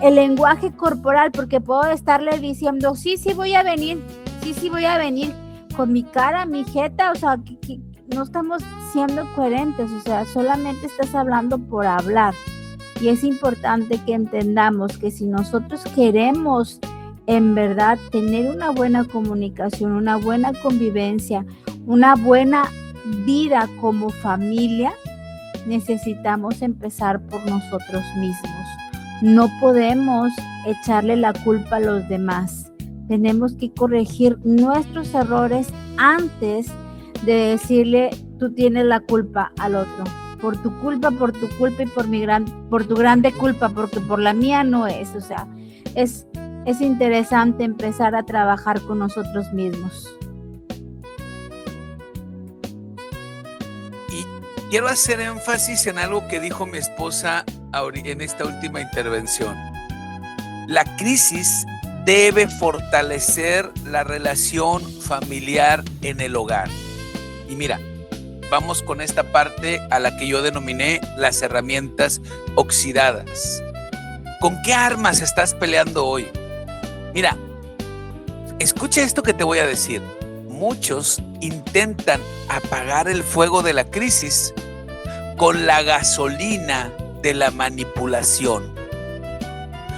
el lenguaje corporal, porque puedo estarle diciendo, sí voy a venir, con mi cara, mi jeta, o sea, que no estamos siendo coherentes, o sea, solamente estás hablando por hablar. Y es importante que entendamos que si nosotros queremos en verdad tener una buena comunicación, una buena convivencia, una buena vida como familia, necesitamos empezar por nosotros mismos. No podemos echarle la culpa a los demás. Tenemos que corregir nuestros errores antes de decirle tú tienes la culpa al otro. Por tu culpa y por tu grande culpa, porque por la mía no es. O sea, es interesante empezar a trabajar con nosotros mismos. quiero hacer énfasis en algo que dijo mi esposa en esta última intervención. La crisis debe fortalecer la relación familiar en el hogar. Y mira, vamos con esta parte a la que yo denominé las herramientas oxidadas. ¿Con qué armas estás peleando hoy? Mira, escucha esto que te voy a decir. Muchos intentan apagar el fuego de la crisis con la gasolina de la manipulación.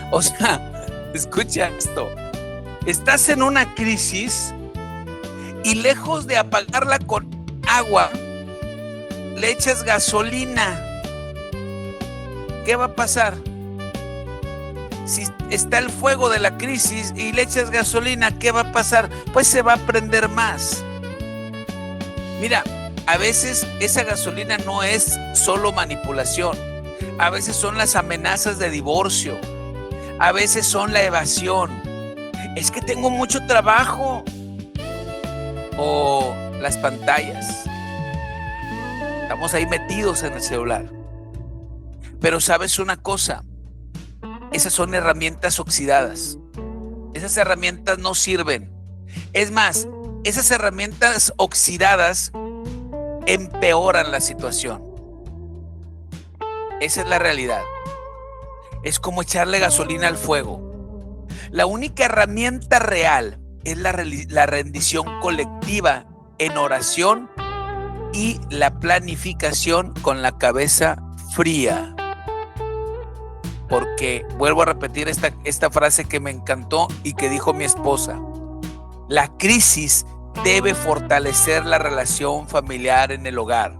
O sea, escucha esto. Estás en una crisis y lejos de apagarla con agua, le echas gasolina. ¿Qué va a pasar? Si está el fuego de la crisis y le echas gasolina, ¿qué va a pasar? Pues se va a prender más. Mira, a veces esa gasolina no es solo manipulación. A veces son las amenazas de divorcio. A veces son la evasión. Es que tengo mucho trabajo. O las pantallas. Estamos ahí metidos en el celular. Pero ¿sabes una cosa? Esas son herramientas oxidadas. Esas herramientas no sirven. Es más, esas herramientas oxidadas empeoran la situación. Esa es la realidad. Es como echarle gasolina al fuego. La única herramienta real es la rendición colectiva en oración y la planificación con la cabeza fría. Porque vuelvo a repetir esta frase que me encantó y que dijo mi esposa. La crisis debe fortalecer la relación familiar en el hogar.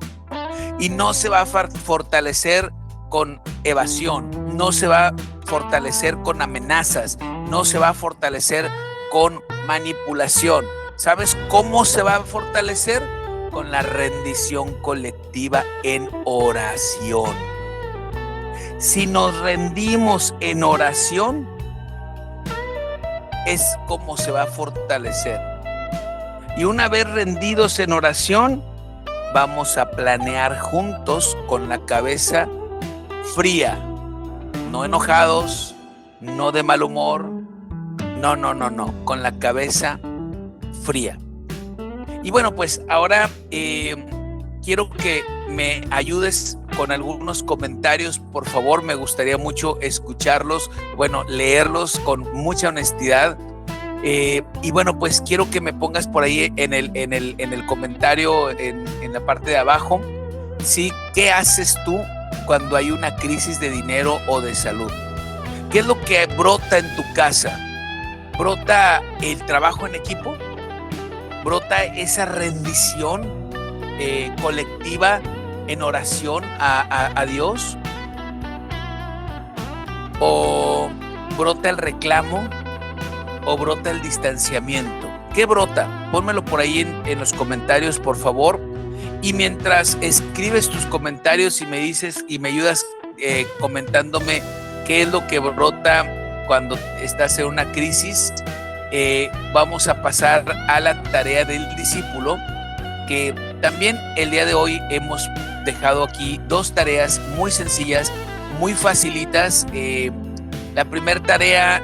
Y no se va a fortalecer con evasión, no se va a fortalecer con amenazas, no se va a fortalecer con manipulación. ¿Sabes cómo se va a fortalecer? Con la rendición colectiva en oración. Si nos rendimos en oración, es como se va a fortalecer. Y una vez rendidos en oración, vamos a planear juntos con la cabeza fría, no enojados, no de mal humor, no, con la cabeza fría. Y bueno, pues ahora quiero que me ayudes con algunos comentarios, por favor. Me gustaría mucho escucharlos, leerlos con mucha honestidad. Y bueno, pues quiero que me pongas por ahí en el comentario, en la parte de abajo, ¿sí? ¿Qué haces tú cuando hay una crisis de dinero o de salud? ¿Qué es lo que brota en tu casa? ¿Brota el trabajo en equipo? ¿Brota esa rendición colectiva en oración a Dios? ¿O brota el reclamo? ¿O brota el distanciamiento? ¿Qué brota? Pónmelo por ahí en los comentarios, por favor. Y mientras escribes tus comentarios y me dices y me ayudas comentándome qué es lo que brota cuando estás en una crisis, vamos a pasar a la tarea del discípulo, que también el día de hoy hemos dejado aquí 2 tareas muy sencillas, muy facilitas. La primera tarea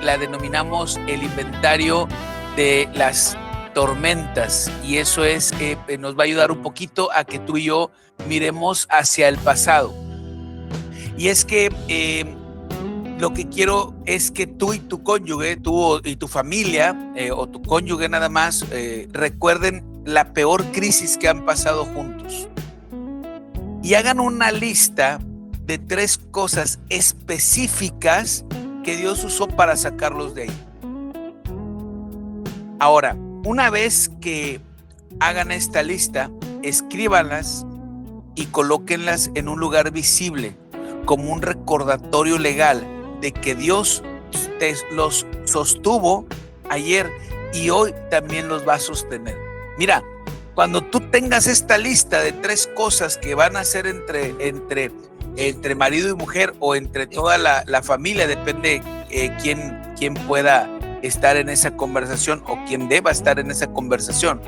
la denominamos el inventario de las tormentas, y eso es nos va a ayudar un poquito a que tú y yo miremos hacia el pasado. Y es que lo que quiero es que tú y tu cónyuge, tú y tu familia, o tu cónyuge nada más, recuerden la peor crisis que han pasado juntos y hagan una lista de 3 cosas específicas que Dios usó para sacarlos de ahí. Ahora, una vez que hagan esta lista, escríbanlas y colóquenlas en un lugar visible, como un recordatorio legal de que Dios los sostuvo ayer y hoy también los va a sostener. Mira, cuando tú tengas esta lista de 3 cosas que van a hacer entre marido y mujer, o entre toda la familia, depende quién pueda estar en esa conversación o quién deba estar en esa conversación.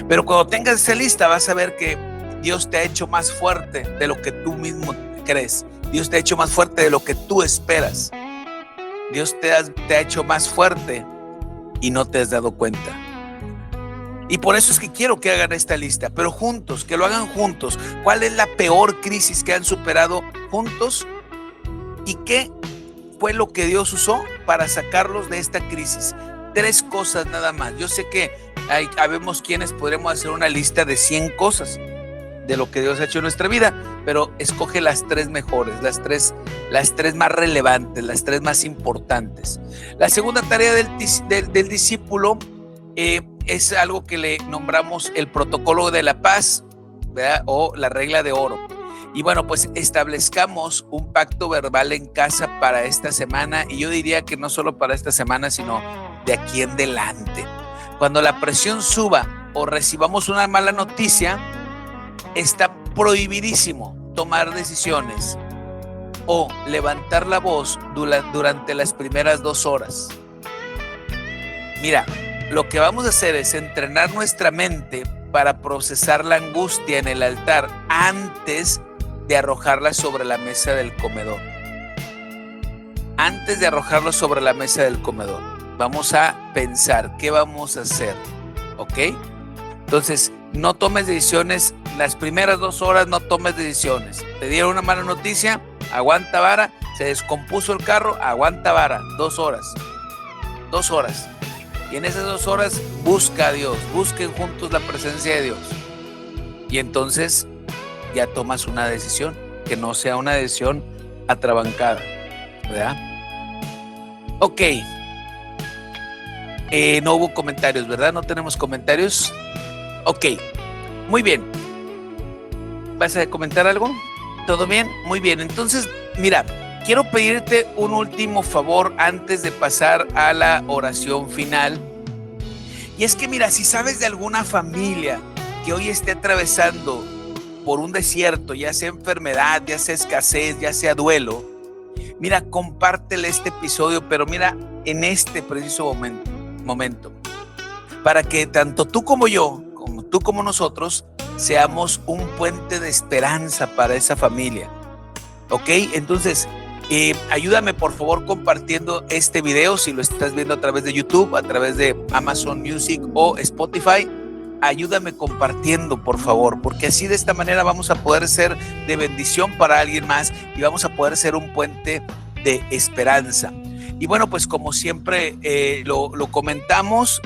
Pero cuando tengas esa lista, vas a ver que Dios te ha hecho más fuerte de lo que tú mismo crees. Dios te ha hecho más fuerte de lo que tú esperas. Dios te ha hecho más fuerte y no te has dado cuenta. Y por eso es que quiero que hagan esta lista, pero juntos, que lo hagan juntos. ¿Cuál es la peor crisis que han superado juntos? ¿Y qué fue lo que Dios usó para sacarlos de esta crisis? 3 cosas nada más. Yo sé que habemos quienes podremos hacer una lista de 100 cosas de lo que Dios ha hecho en nuestra vida, pero escoge las 3 mejores, las tres más relevantes, las 3 más importantes. La segunda tarea del discípulo es algo que le nombramos el protocolo de la paz, ¿verdad? O la regla de oro. Y bueno, pues establezcamos un pacto verbal en casa para esta semana, y yo diría que no solo para esta semana, sino de aquí en adelante. Cuando la presión suba o recibamos una mala noticia, está prohibidísimo tomar decisiones o levantar la voz durante las primeras 2 horas. Mira, lo que vamos a hacer es entrenar nuestra mente para procesar la angustia en el altar antes de arrojarla sobre la mesa del comedor. Antes de arrojarlo sobre la mesa del comedor, vamos a pensar qué vamos a hacer, ¿ok? Entonces, no tomes decisiones, las primeras 2 horas no tomes decisiones. Te dieron una mala noticia, aguanta vara. Se descompuso el carro, aguanta vara. 2 horas. 2 horas. Y en esas 2 horas busca a Dios, busquen juntos la presencia de Dios. Y entonces ya tomas una decisión, que no sea una decisión atrabancada, ¿verdad? Ok. No hubo comentarios, ¿verdad? No tenemos comentarios. Ok, muy bien. ¿Vas a comentar algo? ¿Todo bien? Muy bien. Entonces, mira, quiero pedirte un último favor antes de pasar a la oración final. Y es que, mira, si sabes de alguna familia que hoy esté atravesando por un desierto, ya sea enfermedad, ya sea escasez, ya sea duelo, mira, compártele este episodio, pero mira, en este preciso momento, para que tanto tú como yo, como tú como nosotros, seamos un puente de esperanza para esa familia. ¿Ok? Entonces, ayúdame por favor compartiendo este video. Si lo estás viendo a través de YouTube, a través de Amazon Music o Spotify, ayúdame compartiendo por favor, porque así de esta manera vamos a poder ser de bendición para alguien más y vamos a poder ser un puente de esperanza. Y bueno, pues como siempre lo comentamos,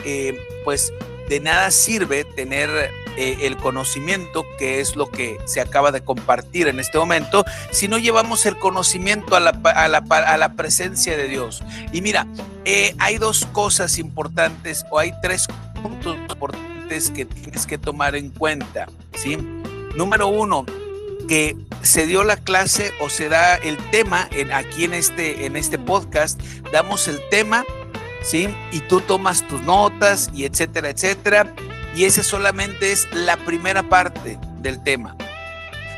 pues de nada sirve tener el conocimiento, que es lo que se acaba de compartir en este momento, si no llevamos el conocimiento a la presencia de Dios. Y mira, hay 2 cosas importantes, o hay 3 puntos importantes que tienes que tomar en cuenta, ¿sí? Número 1, que se dio la clase o se da el tema aquí en este podcast, damos el tema, ¿sí? Y tú tomas tus notas y etcétera, etcétera. Y esa solamente es la primera parte del tema.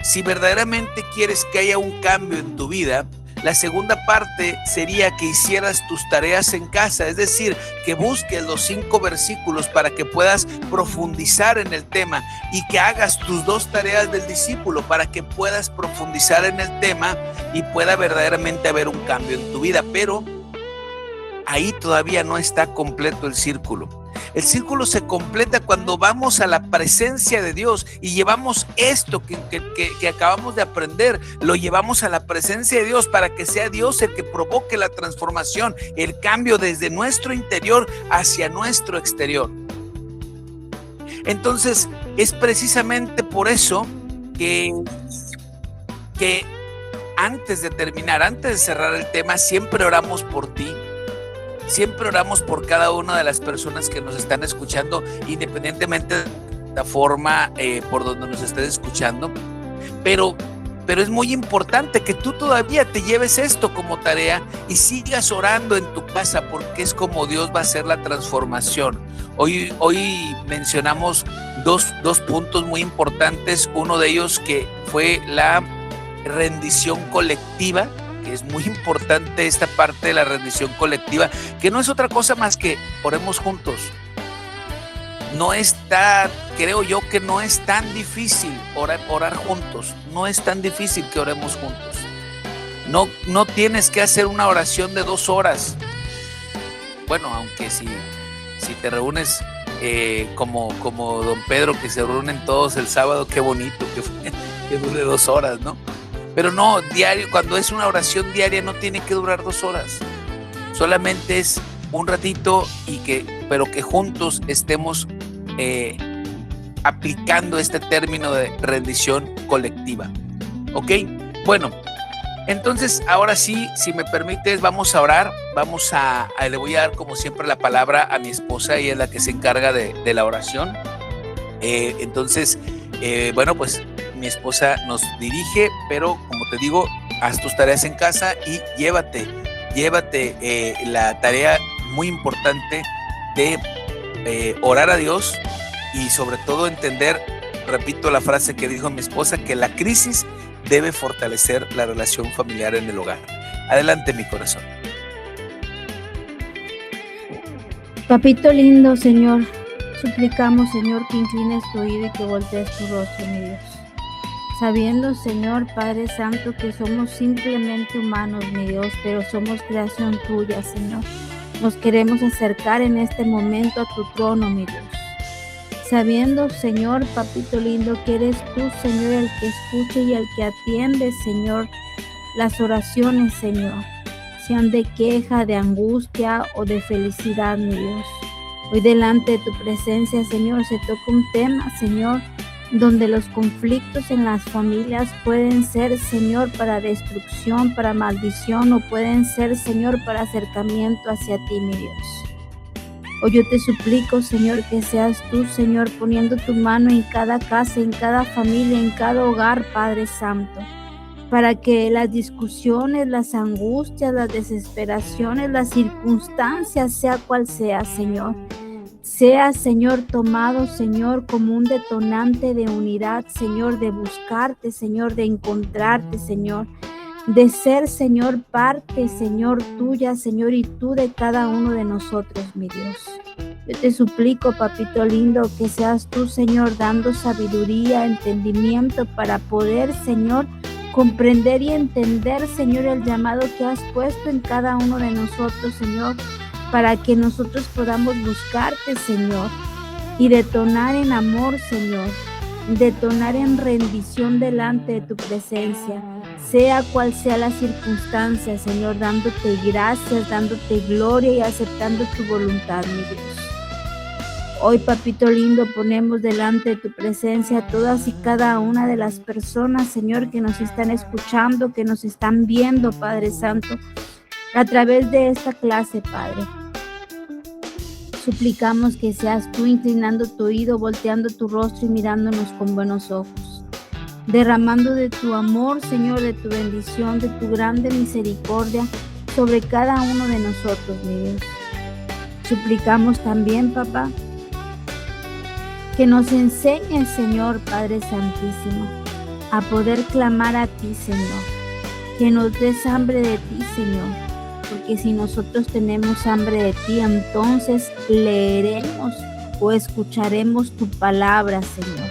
Si verdaderamente quieres que haya un cambio en tu vida, la segunda parte sería que hicieras tus tareas en casa, es decir, que busques los 5 versículos para que puedas profundizar en el tema, y que hagas tus 2 tareas del discípulo para que puedas profundizar en el tema y pueda verdaderamente haber un cambio en tu vida. Pero ahí todavía no está completo el círculo. El círculo se completa cuando vamos a la presencia de Dios y llevamos esto que acabamos de aprender, lo llevamos a la presencia de Dios para que sea Dios el que provoque la transformación, el cambio desde nuestro interior hacia nuestro exterior. Entonces, es precisamente por eso que antes de terminar, antes de cerrar el tema, siempre oramos por ti. Siempre oramos por cada una de las personas que nos están escuchando, independientemente de la forma por donde nos estés escuchando. Pero es muy importante que tú todavía te lleves esto como tarea y sigas orando en tu casa, porque es como Dios va a hacer la transformación. Hoy mencionamos dos puntos muy importantes. Uno de ellos que fue la rendición colectiva, que es muy importante esta parte de la rendición colectiva, que no es otra cosa más que oremos juntos. no está, creo yo que no es tan difícil orar juntos, no es tan difícil que oremos juntos. No tienes que hacer una oración de 2 horas. Bueno, aunque si te reúnes como don Pedro, que se reúnen todos el sábado, qué bonito que dure 2 horas, ¿no? Pero no, diario, cuando es una oración diaria no tiene que durar 2 horas. Solamente es un ratito pero que juntos estemos aplicando este término de rendición colectiva. ¿Ok? Bueno, entonces ahora sí, si me permites, vamos a orar. Le voy a dar como siempre la palabra a mi esposa, ella es la que se encarga de la oración. Entonces, bueno, pues mi esposa nos dirige, pero como te digo, haz tus tareas en casa y llévate la tarea muy importante de orar a Dios y sobre todo entender, repito la frase que dijo mi esposa, que la crisis debe fortalecer la relación familiar en el hogar. Adelante, mi corazón. Papito lindo, Señor, suplicamos, Señor, que inclines tu oído y que voltees tu rostro, mi Dios. Sabiendo, Señor, Padre Santo, que somos simplemente humanos, mi Dios, pero somos creación tuya, Señor. Nos queremos acercar en este momento a tu trono, mi Dios. Sabiendo, Señor, papito lindo, que eres tú, Señor, el que escucha y el que atiende, Señor, las oraciones, Señor, sean de queja, de angustia o de felicidad, mi Dios. Hoy delante de tu presencia, Señor, se toca un tema, Señor, donde los conflictos en las familias pueden ser, Señor, para destrucción, para maldición, o pueden ser, Señor, para acercamiento hacia ti, mi Dios. Hoy yo te suplico, Señor, que seas tú, Señor, poniendo tu mano en cada casa, en cada familia, en cada hogar, Padre Santo, para que las discusiones, las angustias, las desesperaciones, las circunstancias, sea cual sea, Señor, sea, Señor, tomado, Señor, como un detonante de unidad, Señor, de buscarte, Señor, de encontrarte, Señor, de ser, Señor, parte, Señor, tuya, Señor, y tú de cada uno de nosotros, mi Dios. Yo te suplico, papito lindo, que seas tú, Señor, dando sabiduría, entendimiento para poder, Señor, comprender y entender, Señor, el llamado que has puesto en cada uno de nosotros, Señor, para que nosotros podamos buscarte, Señor, y detonar en amor, Señor, detonar en rendición delante de tu presencia, sea cual sea la circunstancia, Señor, dándote gracias, dándote gloria y aceptando tu voluntad, mi Dios. Hoy, papito lindo, ponemos delante de tu presencia todas y cada una de las personas, Señor, que nos están escuchando, que nos están viendo, Padre Santo, a través de esta clase, Padre. Suplicamos que seas tú inclinando tu oído, volteando tu rostro y mirándonos con buenos ojos, derramando de tu amor, Señor, de tu bendición, de tu grande misericordia sobre cada uno de nosotros, mi Dios. Suplicamos también, papá, que nos enseñes, Señor, Padre Santísimo, a poder clamar a ti, Señor, que nos des hambre de ti, Señor, porque si nosotros tenemos hambre de ti, entonces leeremos o escucharemos tu palabra, Señor.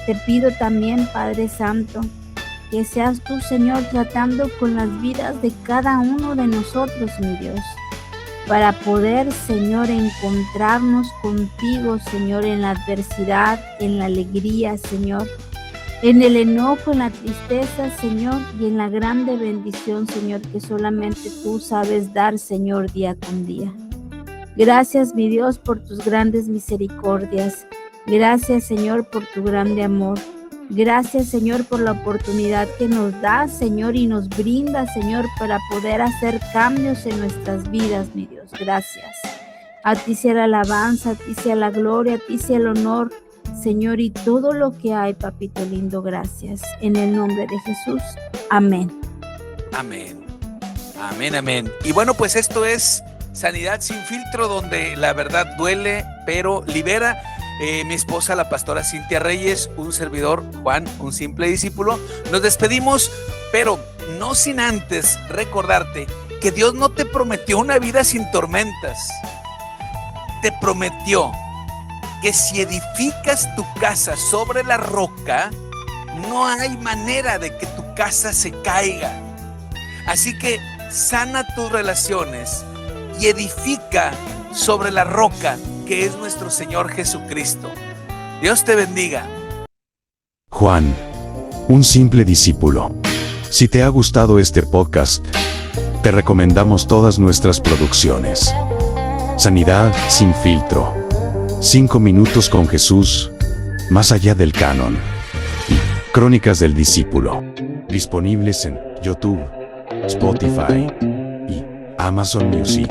Te pido también, Padre Santo, que seas tú, Señor, tratando con las vidas de cada uno de nosotros, mi Dios, para poder, Señor, encontrarnos contigo, Señor, en la adversidad, en la alegría, Señor, en el enojo, en la tristeza, Señor, y en la grande bendición, Señor, que solamente tú sabes dar, Señor, día con día. Gracias, mi Dios, por tus grandes misericordias. Gracias, Señor, por tu grande amor. Gracias, Señor, por la oportunidad que nos das, Señor, y nos brinda, Señor, para poder hacer cambios en nuestras vidas, mi Dios. Gracias. A ti sea la alabanza, a ti sea la gloria, a ti sea el honor, Señor, y todo lo que hay, papito lindo, gracias. En el nombre de Jesús. Amén. Amén. Amén, amén. Y bueno, pues esto es Sanidad sin Filtro, donde la verdad duele, pero libera. Mi esposa, la pastora Cintia Reyes, un servidor, Juan, un simple discípulo. Nos despedimos, pero no sin antes recordarte que Dios no te prometió una vida sin tormentas. Te prometió que si edificas tu casa sobre la roca, no hay manera de que tu casa se caiga. Así que sana tus relaciones y edifica sobre la roca que es nuestro Señor Jesucristo. Dios te bendiga. Juan, un simple discípulo. Si te ha gustado este podcast, te recomendamos todas nuestras producciones. Sanidad sin filtro. 5 minutos con Jesús, más allá del canon. Y Crónicas del Discípulo. Disponibles en YouTube, Spotify y Amazon Music.